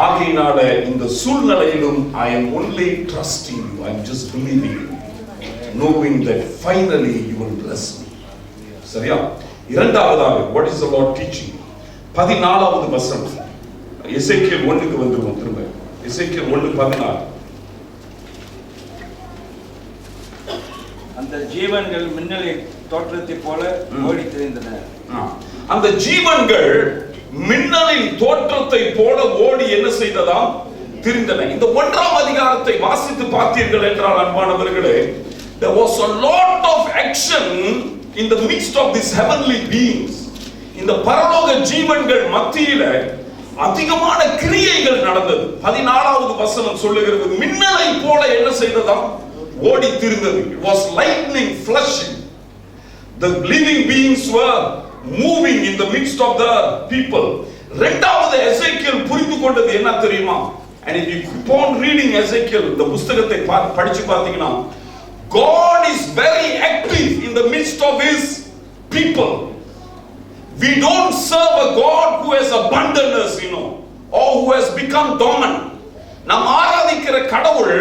ஆகையினால இந்த சூழ்நிலையிலும் I am only trusting you, I am just believing you, knowing that finally you will bless me. சரியா? இரண்டாவதாக, what is the Lord teaching? 14வது வசனம், எசேக்கியேல் 1க்கு வந்துருவோம் திரும்ப. எசேக்கியேல் 1:14. அந்த ஜீவன்கள் மின்னலின் தோற்றத்தை போல ஓடி திரிந்தன. அந்த ஜீவன்கள் மின்னலின் தோற்றத்தை போல ஓடி என்ன செய்ததாம்? திரிந்தன. இந்த 1ஆம் அதிகாரத்தை வாசித்து பார்த்தீர்கள் என்றால் அன்பானவர்களே, there was a lot of action in the midst of these heavenly beings. இந்த பரலோக ஜீவன்கள் மத்தியில அதிகமான கிரியைகள் நடந்தது. 14வது வசனம் சொல்லுகிறது, மின்னலை போல என்ன செய்ததாம்? ஓடி திரிந்தது. It was lightning flashing. The living beings were moving in the midst of the people. இரண்டாவது எசேக்கியேல் புரிந்து கொண்டது என்ன தெரியுமா? And if you keep on reading Ezekiel, இந்த புத்தகத்தை படிச்சு பார்த்தீங்கன்னா, God is very active in the midst of his people. We don't serve a God who has abandoned us, or who has become dormant. நாம் ஆராதிக்கிற கடவுள்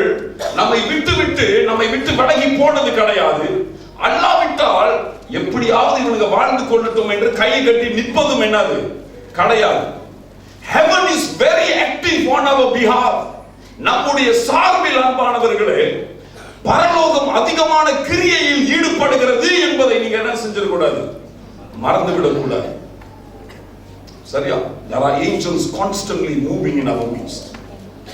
நம்மை விட்டு விலகி போனது கிடையாது. அல்லாவிட்டால் எப்படியாவது இவங்க வாழ்ந்து கொள்ளட்டும் என்று கை கட்டி நிற்பதும் என்னது கிடையாது. Heaven is very active on our behalf. நம்முடைய சார்பில் அன்பானவர்களே, பரலோகம் அதிகமான கிரியையில் ஈடுபடுகிறது என்பதை நீங்க என்ன செஞ்சிடக்கூடாது, மறந்துவிடக் கூடாது. சரியா? There are angels constantly moving in our midst.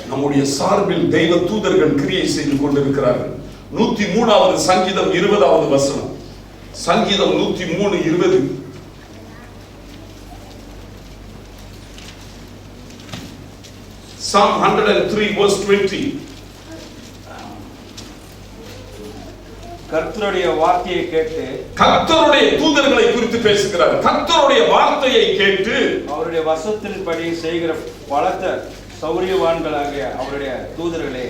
நம்முடைய சார்பில் தெய்வ தூதர்கள் கிரியை செய்து கொண்டிருக்கிறார்கள். 103வது சங்கீதம் 20வது வசனம். சங்கீதம் 103:20. Psalm 103:20. கர்த்தருடைய வார்த்தையை கேட்டு, கர்த்தருடைய தூதர்களை குறித்து பேசுகிறார். கர்த்தருடைய வார்த்தையை கேட்டு அவருடைய வசனத்தின்படி செய்கிற பலத்த சௌரியவான்களாகிய அவருடைய தூதர்களே,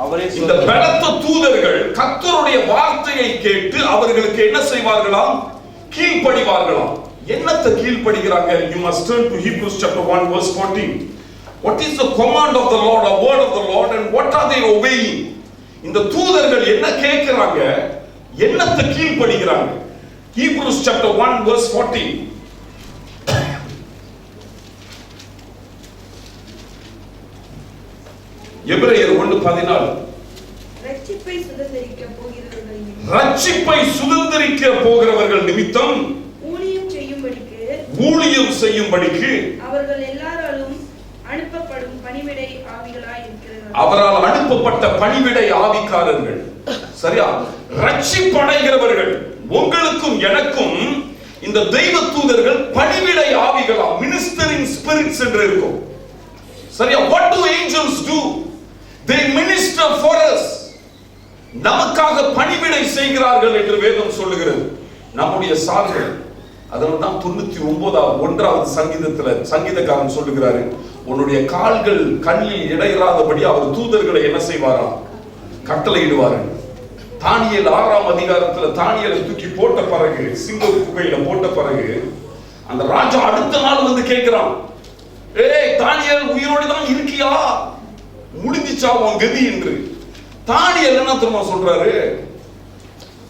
அவரே இந்த பலத்த தூதர்கள் கர்த்தருடைய வார்த்தையை கேட்டு அவர்களுக்கு என்ன செய்வார்களாம்? கீழ்ப்படிவார்களாம். என்னத்தை கீழ்ப்படிகிறாங்க? You must turn to Hebrews chapter 1:14. What is the command of the Lord, a word of the Lord, and what are they obeying? இந்த தூதர்கள் என்ன கேட்கிறாங்க? என்னத்தை கீழ்ப்படிகிறாங்க? Hebrews chapter 1:14. எபிரேயர் 1:14. ரட்சிப்பை சுதந்தரிக்க போகிறவர்கள் நிமித்தம் ஊழியம் செய்யும்படிக்கு அவர்கள் எல்லாராலும் அனுப்பப்படும் பணிவிடை ஆவிகளாய் இருக்கிறார்கள். அவரால் அனுப்பப்பட்ட பணிவிடை ஆவிக்காரர்கள். சரியா? ரட்சிப்படைகிறவர்கள் உங்களுக்கும் எனக்கும் இந்த தெய்வ தூதர்கள் பணிவிடை ஆவிகளா, மினிஸ்டரிங் ஸ்பிரிட்ஸ் என்று இருக்கும். சரியா? What do angels do? They minister for us. நமக்காக பணிவிடை செய்கிறார்கள் என்று வேதம் சொல்லுகிறது. நம்முடைய சார்பில். அதனால்தான் 99வது சங்கீதத்துல சங்கீதக்காரன் சொல்லுகிறாரு, உன்னுடைய கால்கள் கண்ணில் இடையிடாதபடி அவர் தூதர்களை என்ன செய்வாராம்? கட்டளையிடுவார்கள். தானியேல் 6ஆம் அதிகாரத்துல தானியேலை தூக்கி போட்ட பிறகு, சிங்க குகையில போட்ட பிறகு, அந்த ராஜா அடுத்த நாள் வந்து கேட்கிறான், ஏய் தானியேல் உயிரோடு தான் இருக்கியா? முடிஞ்சிச்சா உன் கதி என்று. தானியேல் என்ன தெரியுமா சொல்றாரு?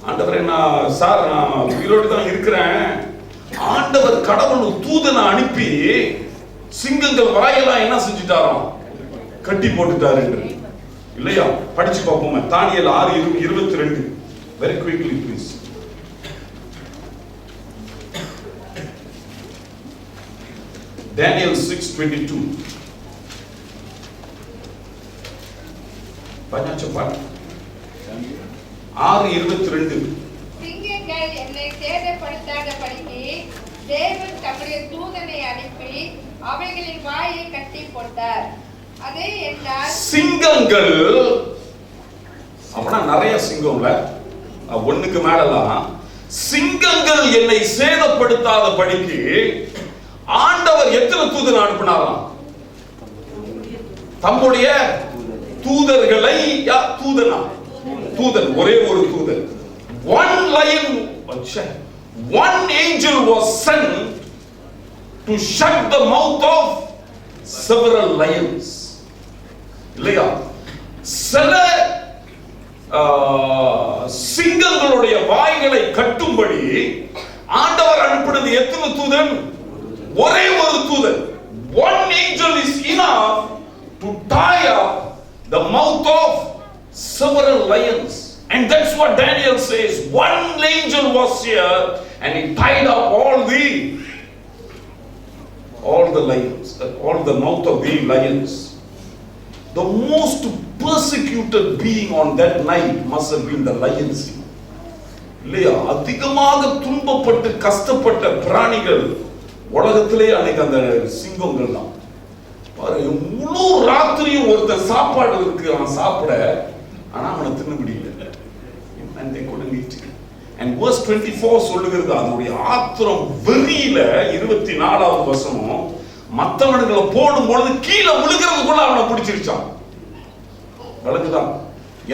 ஆண்டவரே, நான் உயிரோடு தான் இருக்கிறேன். ஆண்டவர் கடவுள் தூதனை அனுப்பி சிங்கங்கள் வாயெல்லாம் என்ன செஞ்சுட்டாராம்? கட்டி போட்டுட்டாரு என்று. இல்லையா? படிச்சு பார்ப்போமே. தானியேல் 6:22. Very quickly please. Daniel 6:22. பஞ்சாச்சப்பா 6:22. சிங்கங்கள் என்னை சேதப்படுத்தாதபடிக்கு தேவன் தம்முடைய தூதனை அனுப்பி அவைகளின் வாயை கட்டி போட்டார். அதே என்றால் சிங்கங்கள் அப்படின்னா நிறைய சிங்கம்ல, ஒண்ணுக்கு மேலலாம் சிங்கங்கள் என்னை சேதப்படுத்தாத படிக்கு ஆண்டவர் எத்தனை தூதன் அனுப்பினாராம்? தம்முடைய தூதர்களை. தூதனா? தூதன், ஒரே ஒரு தூதன். One angel was sent to shut the mouth of several lions. இல்லையா? சில சிங்கங்களுடைய வாய்களை கட்டும்படி ஆண்டவர் அனுப்பினது எத்தனை தூதன்? ஒரே ஒரு தூதன். One angel is enough to tie up the mouth of several lions. And that's what Daniel says. One angel was here and he tied up all the lions, all the mouth of the lions. The most persecuted being on that night must have been the lions. இல்லையா? அதிகமாக துன்பப்பட்டு கஷ்டப்பட்ட பிராணிகள் உலகத்திலே அன்னைக்கு அந்த சிங்கங்கள் தான். முழு ராத்திரியும் ஒருத்தர் சாப்பாடு இருக்கு, அவன் சாப்பிட, ஆனா அவனை தின்னு முடியல. And they couldn't eat it. And verse 24 சொல்லுகிறது, அதனுடைய ஆத்திரம் வெறியில 24வது வசனம், மத்தவனுங்களை போடும்பொழுது கீழே விழுகிறதுக்குள்ள அவனை பிடிச்சிருச்சான். வழக்குதான்.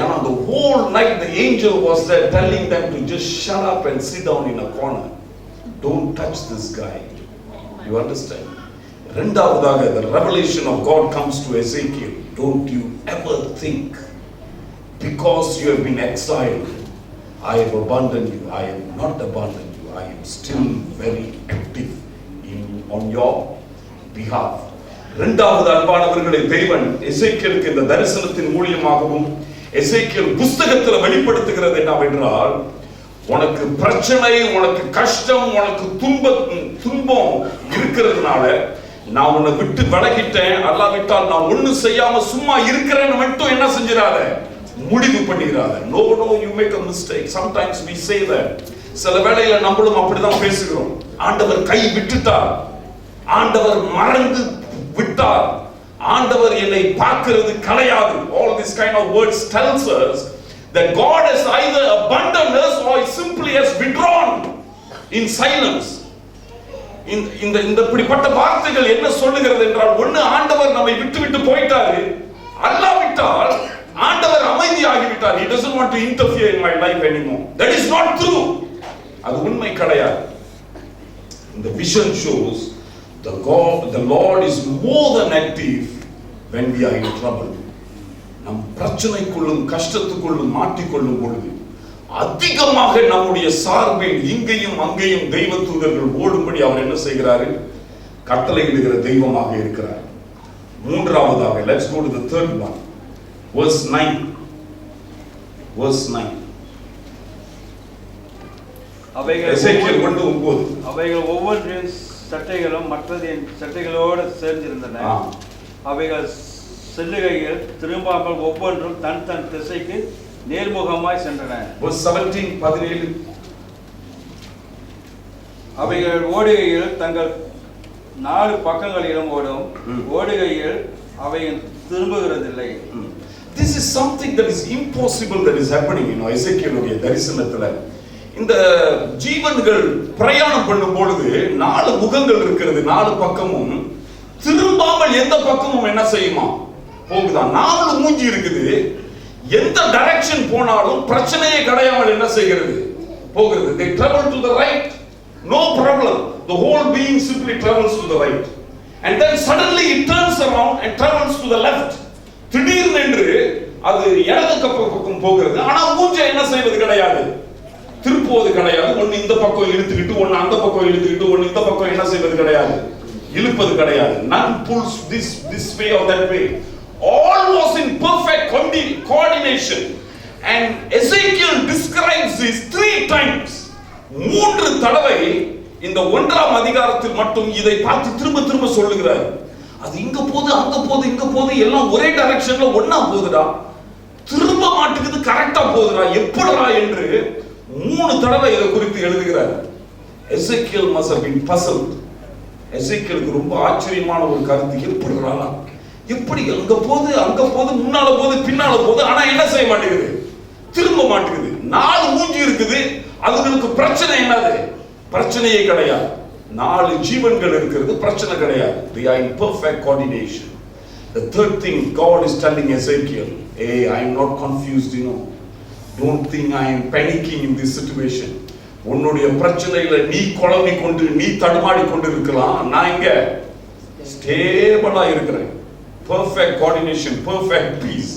ஏன்னா the whole night the angel was there telling them to just shut up and sit down in a corner. Don't touch this guy. You understand? இரண்டாவதாக the revelation of God comes to Ezekiel. Don't you ever think because you have been exiled I have abandoned you. I have not abandoned you. I am still very active on your behalf. இரண்டாவது அன்பானவர்களே, தேவன் எசேக்கியலுக்கு இந்த தரிசனத்தின் மூலமாகவும் எசேக்கியல் புத்தகத்தில் வெளிப்படுத்துகிறது என்னவென்றால், உனக்கு பிரச்சனை, உனக்கு கஷ்டம், உனக்கு துன்பம் இருக்கிறதுனால நான் உன்னை விட்டு விலகிட்டேன். அல்லாவிட்டால் நான் ஒண்ணும் செய்யாம சும்மா இருக்கிறேன்னு மட்டும் என்ன செஞ்சிடாத, முடிவு பண்ணிடாத. No, you make a mistake. Sometimes we say that. சில வேளையில நம்மளும் அப்படிதான் பேசுகிறோம். ஆண்டவர் கை விட்டுட்டார், ஆண்டவர் மறந்து விட்டார், ஆண்டவர் என்னை பார்க்கிறது கிடையாது. All this kind of words tells us that God has either abandoned us or simply has withdrawn in silence. இந்த இப்படிப்பட்ட வார்த்தைகள் என்ன சொல்லுகிறது என்றால், ஒண்ணு ஆண்டவர் நம்மை விட்டு போயிட்டாரு, அல்லாவிட்டால் ஆண்டவர் அமைதியாகிவிட்டார். He doesn't want to interfere in my life anymore. That is not true. அது உண்மை கிடையாது. The vision shows the Lord is more than active when we are in trouble. நம் பிரச்சனைக்குள்ளும் கஷ்டத்துக்குள்ளும் மாட்டிக்கொள்ளும் பொழுது அதிகமாக நம்முடைய சார்பில் இங்கேயும் அங்கேயும் தெய்வ தூதர்கள் ஓடும்படி அவர் என்ன செய்கிறாரு? கட்டளையிடுகிற தெய்வமாக இருக்கிறார். மூன்றாவதாக, let's go to the third one. Verse 9. அவைகள் ஒவ்வொன்றின் சட்டைகளும் மற்றதின் சட்டைகளோடு சேர்ந்திருந்தன. அவைகள் செல்லுகையில் திரும்பாமல் ஒவ்வொன்றும் தன் திசைக்கு நேர்முகமாய் சென்றன. Verse 17. அவைகள் ஓடுகையில் தங்கள் 4 பக்கங்களிலும் ஓடும். ஓடுகையில் அவை திரும்புகிறதில்லை. This is something that is impossible that is happening in எசேக்கியேலுடைய தரிசனத்துல. இந்த ஜீவன்கள் பிரயாணம் பண்ணும் பொழுது 4 முகங்கள் இருக்கிறது, 4 பக்கமும் திரும்பாமல் எந்த பக்கமும் என்ன செய்யுமா? போகுதான். 4 மூஞ்சி இருக்குது, எந்த டைரக்ஷன் போனாலும் பிரச்சனையே கிடையாமல் என்ன செய்கிறது? போகிறது. They travel to the right, no problem. The whole being simply travels to the right. And then suddenly it turns around and travels to the left. திடீர்னு என்று அது இடது பக்கம் போகிறது. ஆனா மூஞ்சை என்ன செய்வது கிடையாது? திருப்புவது கிடையாது. ஒன்னு இந்த பக்கம் இழுத்துக்கிட்டு, ஒன்னு அந்த பக்கம் இழுத்துக்கிட்டு, ஒன்னு இந்த பக்கம் என்ன செய்வது கிடையாது? இழுப்பது கிடையாது. None pulls this way or that way. All was in perfect coordination. And Ezekiel describes this 3 times. 3 தடவை இந்த 1ஆம் அதிகாரத்தில் மட்டும் இதை பார்த்து திரும்ப சொல்லுகிறார். அது இங்க போகுது, அங்க போகுது, இங்க போகுது, எல்லாம் ஒரே டைரக்ஷன்ல ஒண்ணா போகுதுடா, திரும்ப மாட்டுக்குது, கரெக்டா போகுதுடா, எப்படிடா என்று 3 தடவை இதை குறித்து எழுதுகிறார். எசேக்கியேல் must have been puzzled. எசேக்கியேலுக்கு ரொம்ப ஆச்சரியமான ஒரு கருத்து, எப்படிடா, எப்படி அங்க போகுது, அங்க போகுது, முன்னால போகுது, பின்னால போகுது, ஆனா என்ன செய்ய மாட்டேங்குது, திரும்ப மாட்டேங்குது. 4 மூஞ்சி இருக்குது, அதுங்களுக்கு பிரச்சனை என்னது, பிரச்சனையே கிடையாது. 4 ஜீவன்கள் இருக்கிறது, பிரச்சனை கிடையாது. They are in perfect coordination. The third thing God is telling Ezekiel, hey, I am not confused, don't think I am panicking in this situation. உன்னுடைய பிரச்சனையில நீ குழம்பி கொண்டு, நீ தடுமாடி கொண்டு இருக்கலாம், நான் இங்க ஸ்டேபிளா இருக்கிறேன். Perfect coordination, perfect peace.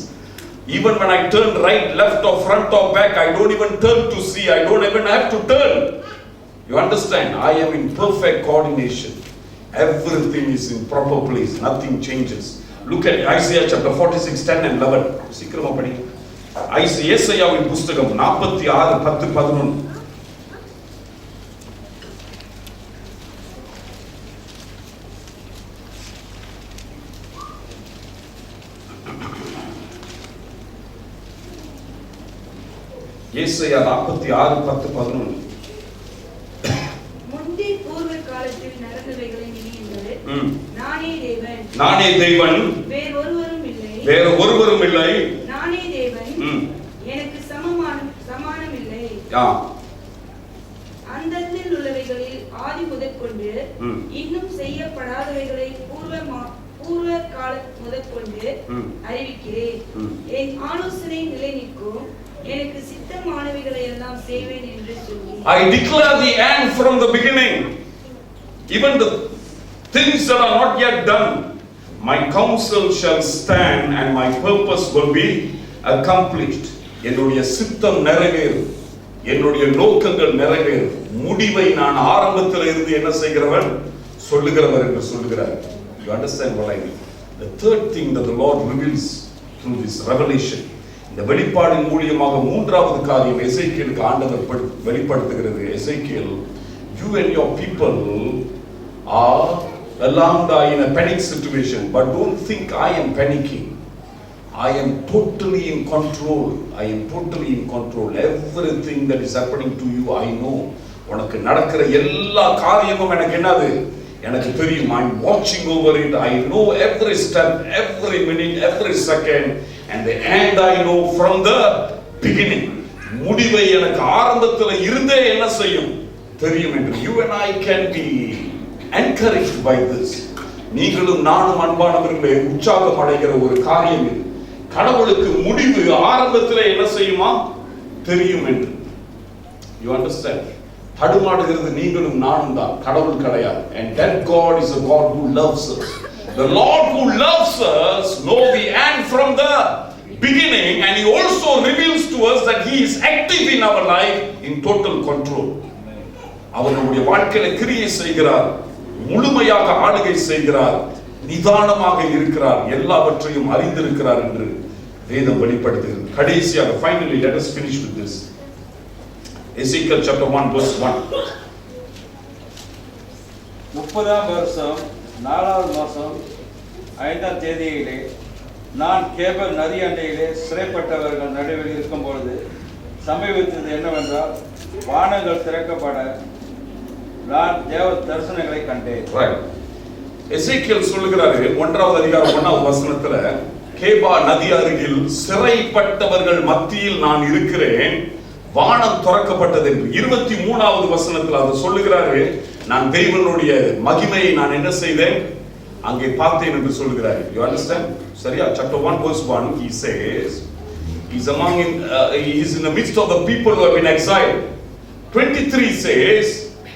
Even when I turn right, left or front or back, I don't even turn to see, I don't even have to turn. You understand? I am in perfect coordination. Everything is in proper place, nothing changes. Look at Isaiah chapter 46, 10 and 11. சீக்கிரமா படி. ஏசாயாவின் புத்தகம் 46, 10, 11. ஏசாயா 46, 10, 11. முந்தி பூர்வ காலத்தில் நடந்தவைகளை நினையுங்கள். நானே தேவன், நானே தேவன், வேறு ஒருவரும் இல்லை. நானே தேவன், எனக்கு சமானம் இல்லை. அந்தத்தில் உள்ளவைகளில் ஆதி முதற்கொண்டு இன்னும் செய்யப்படாதவைகளை பூர்வ கால முதற்கொண்டு அறிவிக்கிறேன். என் ஆலோசனை நிலை நிற்கும், எனக்கு சித்தமானவைகளை எல்லாம் செய்வேன் என்று சொல்லி. I declare the end from the beginning. Even the things that are not yet done, my counsel shall stand and my purpose will be accomplished. என்னுடைய சித்தம் நிறைவேறும், என்னுடைய நோக்கங்கள் நிறைவேறும். முடிவை நான் ஆரம்பத்தில் இருந்து என்ன செய்கிறவன் சொல்லுகிறவர் என்று சொல்லுகிறார். You understand what I mean? The third thing that the Lord reveals through this revelation, இந்த வெளிப்பாடின் மூலமாக 3வது காரியம் எசேக்கியேலுக்கு ஆண்டவர் வெளிப்படுத்துகிறது. எசேக்கியேல், you and your people are in a panic situation, but don't think I am panicking. I am totally in control. I am totally in control. Everything that is happening to you, I know. உனக்கு நடக்கிற எல்லா காரியமும் எனக்கு என்னது, எனக்கு தெரியும். I am watching over it. I know every step, every minute, every second, and the end I know from the beginning. முடிவை எனக்கு ஆரம்பத்தில் இருந்தே என்ன செய்யும் தெரியும் என்று. You and I can be encouraged by this. நீங்களும் நானும் அன்பானவர்களே உற்சாகம் அடைகிற ஒரு காரியம் இது. கடவுளுக்கு முடிவு ஆரம்பத்தில் என்ன செய்யுமா தெரியும் என்று. You understand? தடுமாடுகிறது நீங்களும் நானும் தான், கடவுள் கிடையாது. And that God is a God who loves us. The Lord who loves us know the end from the beginning, and He also reveals to us that He is active in our life in total control. அவர் நம்முடைய வாழ்க்கையில கிரியை செய்கிறார், முழுமையாக ஆளுகை செய்கிறார், நிதானமாக இருக்கிறார், எல்லாவற்றையும் அறிந்திருக்கிறார் என்று வேதம் வெளிப்படுத்துகிறது. கடைசியாக finally let us finish with this. Ezekiel chapter 1 verse 1. 30ஆம் வருஷம் 4வது மாதம் 5ஆம் தேதியிலே நான் கேபல் நதி அண்டையிலே சிறைப்பட்டவர்கள் நடுவில் இருக்கும் பொழுது சம்பவித்தது என்னவென்றால், வானங்கள் திறக்கப்பட நான் தேவ தரிசனங்களை கண்டேன். எசேக்கியேல் சொல்லுகிறாரு 1வது அதிகாரம் 1வது வசனத்துல, கேபா நதி அருகில் சிறைப்பட்டவர்கள் மத்தியில் நான் இருக்கிறேன், வானம் திறக்கப்பட்டது என்று. 23வது வசனத்தில் அவர் சொல்லுகிறாரு, நான் தேவனுடைய மகிமையை நான் என்ன செய்தேன் அங்கே பார்த்தேன் என்று சொல்லுகிறார். You understand? சரியா? Chapter 1 verse 1 he says he is in the midst of the people who have been exiled. 23 says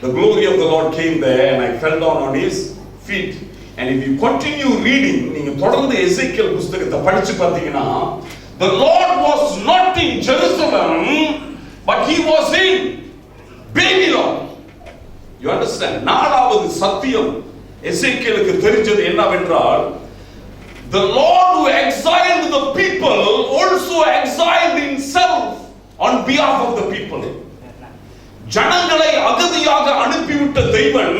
the glory of the Lord came there and I fell down on his feet. And if you continue reading, நீங்க தொடர்ந்து எசேக்கியேல் புத்தகத்தை படிச்சு பார்த்தீங்கன்னா, the Lord was not in Jerusalem but he was in Babylon. You understand? 4வது சத்தியம் எசேக்கியேலுக்கு தெரிஞ்சது என்னவென்றால், The Lord who exiled the people also exiled himself on behalf of the people. ஜனங்களை அகதியாக அனுப்பிவிட்ட தெய்வன்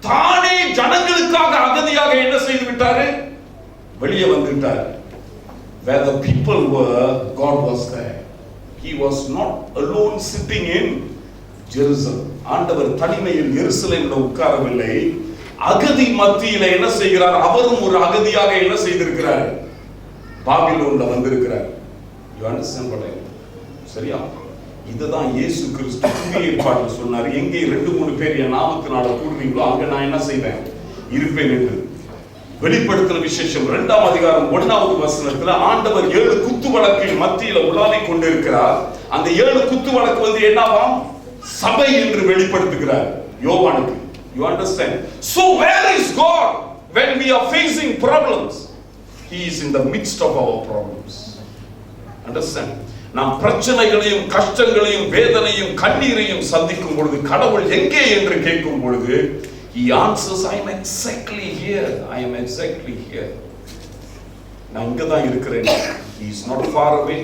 தானே ஜனங்களுக்காக அகதியாக என்ன செய்து விட்டாரு? வெளியே வந்துட்டார். Where the people were, God was there. He was not alone sitting in Jerusalem. ஆண்டவர் தனிமையில் எருசலேமில் உட்காரவில்லை. அகதி மத்தியில என்ன செய்கிறார்? அவரும் ஒரு அகதியாக என்ன செய்திருக்கிறார்? பாபிலோன்ல வந்திருக்கிறார். You understand what I mean? சரியா? இதுதான் இயேசு கிறிஸ்து புதிய ஏற்பாட்டில் சொன்னார். எங்கே 2-3 பேர் என் நாமத்தினால கூடுவீங்களோ அங்க நான் என்ன செய்வேன்? இருப்பேன் என்று. வெளிப்படுத்தின விசேஷம் 2ஆம் அதிகாரம் 1வது வசனத்துல ஆண்டவர் 7 குத்து வழக்கின் மத்தியில உலாவிக் கொண்டிருக்கிறார். அந்த 7 குத்து வழக்கு வந்து என்னவாம்? சபை என்று வெளிப்படுத்துகிறார் யோவானுக்கு. You understand? So where is God when we are facing problems? He is in the midst of our problems. Understand? நாம் பிரச்சனைகளையும் கஷ்டங்களையும் வேதனையும் கண்ணீரையும் சந்திக்கும் பொழுது கடவுள் எங்கே என்று கேட்கும் பொழுது He answers, I am exactly here. I am exactly here. நான் இங்க தான் இருக்கிறேன். He is not far away.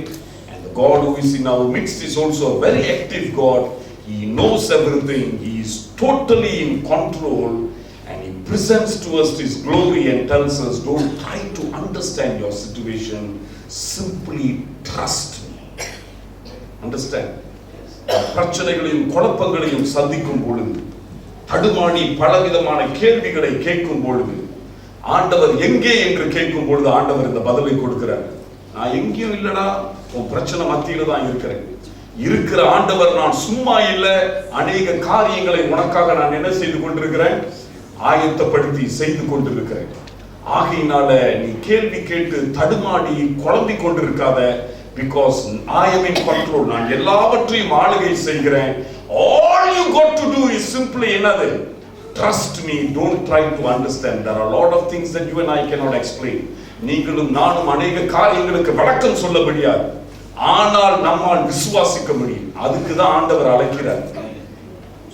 And the God who is in our midst is also a very active God. He knows everything. He is totally in control. And He presents to us His glory and tells us, don't try to understand your situation. Simply trust me. Understand? பிரச்சனைகளையும் குழப்பங்களையும் சந்திக்கும் பொழுது தடுமாடி பலவிதமான கேள்விகளை கேட்கும் பொழுது ஆண்டவர் எங்கே என்று கேட்கும் பொழுது ஆண்டவர் இந்த பதிலை கொடுக்கிறார். நான் எங்கேயும் இல்லடா, உன் பிரச்சனை மத்தியில தான் இருக்கிறேன். இருக்கிற ஆண்டவர் நான் சும்மா இல்ல, அநேக காரியங்களை உனக்காக நான் என்ன செய்து கொண்டிருக்கிறேன்? ஆயத்தப்படுத்தி செய்து கொண்டிருக்கிறேன். ஆகையினால நீ கேள்வி கேட்டு தடுமாடி குழம்பிக் கொண்டிருக்காத. Because I am in control. நான் எல்லாவற்றையும் ஆளுகை செய்கிறேன். All you got to do is simply என்னது? Trust me. Don't try to understand. There are a lot of things that you and I cannot explain. நீங்களும் நானும் அநேக காரியங்களுக்கு விளக்கம் சொல்ல முடியாது. ஆனால் நம்மால் விசுவாசிக்க முடியும். அதுக்கு தான் ஆண்டவர் அழைக்கிறார்.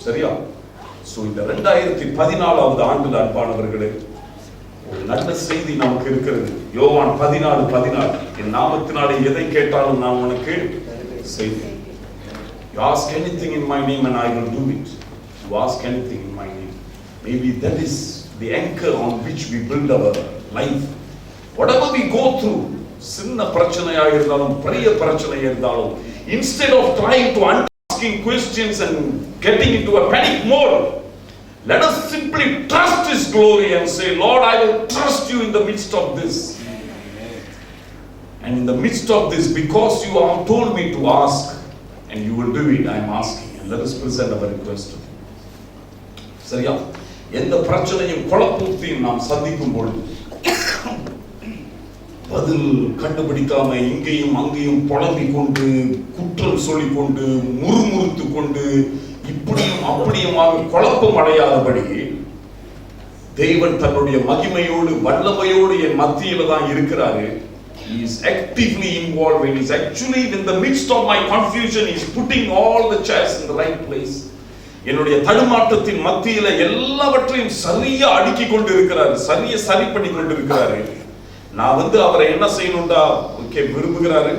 சரியா? சோ இந்த 2014வது ஆண்டுல அன்பானவர்களே ஒரு நல்ல செய்தி நமக்கு இருக்கிறது. யோவான் 14:14 என் நாமத்தினாலே எதை கேட்டாலும் நான் உனக்கு செய்வேன். You ask anything in my name and I will do it. You ask anything in my name. Maybe that is the anchor on which we build our life. Whatever we go through, சின்ன பிரச்சனையா இருந்தாலும் பெரிய பிரச்சனையா இருந்தாலும், instead of trying to asking questions and getting into a panic mode, let us simply trust His glory and say, Lord, I will trust you in the midst of this. And in the midst of this, because you have told me to ask, and you will do it, I am asking. And let us present our request to Him. சரியா? எந்த பிரச்சனையும் குழப்பத்தையும் நாம் சந்திக்கும் பொழுது பதில் கண்டுபிடிக்காம இங்கேயும் அங்கேயும் புலம்பிக் கொண்டு குற்றம் சொல்லிக் கொண்டு முறுமுறுத்து கொண்டு இப்படியும் அப்படியுமாக குழப்பம் அடையாதபடி தேவன் தன்னுடைய மகிமையோடு வல்லமையோடு என் மத்தியில தான் இருக்கிறாரு. He is actively involved when He's actually in the midst of my confusion. He's putting all the chairs in the right place. என்னுடைய தடுமாற்றத்தின் மத்தியில எல்லாவற்றையும் சரியா அடுக்கி கொண்டு இருக்கிறார், சரியா சரி பண்ணி கொண்டு இருக்கிறாரு. நான் அவரை என்ன செய்யணும்டா விரும்புகிறாரு,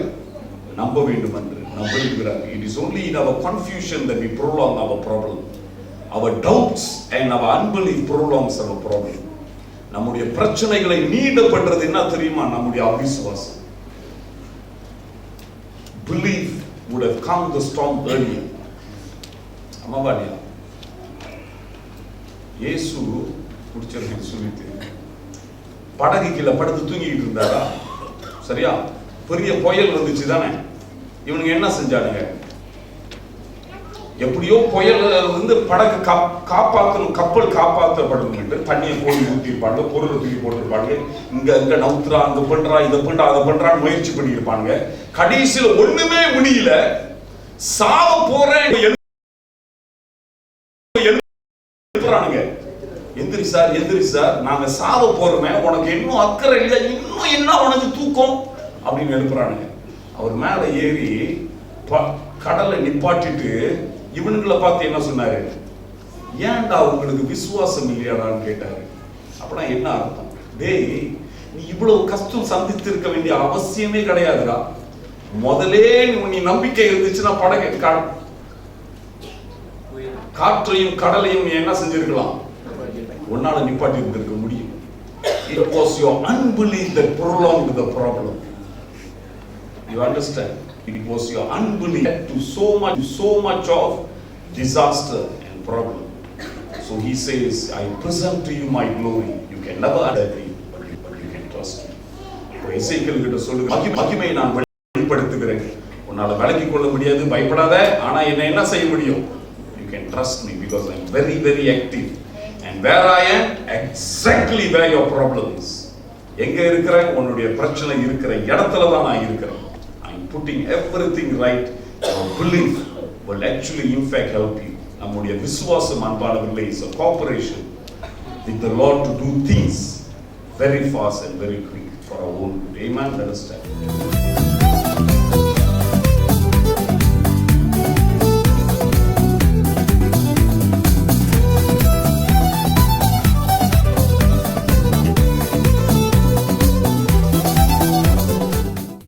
நம்ப வேண்டும் என்று நான் விரும்புகிறார். It is only in our confusion that we prolong our problem. Our doubts and our unbelief prolongs our problem. நம்முடைய பிரச்சனைகளை நீண்ட பண்றது என்ன தெரியுமா? நம்முடைய அவிசுவாசம். Belief would have calmed the storm earlier. அம்மாவாடியா இயேசு குடிச்சிருக்கு சொல்லிட்டு படகு கீழே படுத்து தூங்கிட்டு இருந்தாரா? சரியா? பெரிய புயல் வந்துச்சு தானே. இவனுங்க என்ன செஞ்சானுங்க? எப்படியோ புயல் படகு காப்பாற்றணும், கப்பல் காப்பாற்றப்படணும், தண்ணியை போய் ஊற்றிருப்பாங்க, பொருளை தூக்கி போட்டிருப்பாங்க, இங்க நவுத்துறா, அங்க பண்றா, இதை பண்றா, அதை பண்றான்னு முயற்சி பண்ணியிருப்பாங்க. கடைசியில ஒண்ணுமே முடியல, சாவ போறேன். எந்திரி சார், எந்திரி சார், நாங்க சாவ போறோமே, உனக்கு இன்னும் அக்கறை இல்லை, இன்னும் என்ன உனக்கு தூக்கம் அப்படின்னு எழுப்புறானுங்க. அவர் மேல ஏறி கடலை நிப்பாட்டிட்டு இவனுங்களை பார்த்து என்ன சொன்னாரு? ஏன்டா உங்களுக்கு விசுவாசம் இல்லையாடான்னு கேட்டாரு. அப்படின்னா என்ன அர்த்தம்? டேய், நீ இவ்வளவு கஷ்டம் சந்தித்து இருக்க வேண்டிய அவசியமே கிடையாதுடா. முதலே நீ நம்பிக்கை இருந்துச்சுன்னா படகு காற்றையும் கடலையும் நீ என்ன செஞ்சிருக்கலாம், உன்னால நிப்பாட்டி இருந்திருக்க முடியும். It was your unbelief that prolonged the problem. You understand? It was your unbelief to so much of disaster and problem. So he says, I present to you my glory. You can never agree, but you can trust me. இப்போ எசேக்கியேல் கிட்ட சொல்லுங்க, மகிமையை நான் வெளிப்படுத்துகிறேன், உன்னால விலக்கிக் கொள்ள முடியாது, பயப்படாத, ஆனா என்ன செய்ய முடியும்? You can trust me because I am very, very active. And where I am, exactly where your problem is. எங்க இருக்கிற உன்னுடைய பிரச்சனை இருக்கிற இடத்துல தான் நான் இருக்கிறேன். I am putting everything right. Your belief will actually in fact help you. நம்முடைய விசுவாசம் அன்பானவர்களே is a cooperation with the Lord to do things very fast and very quick for our own good. Amen. Understand?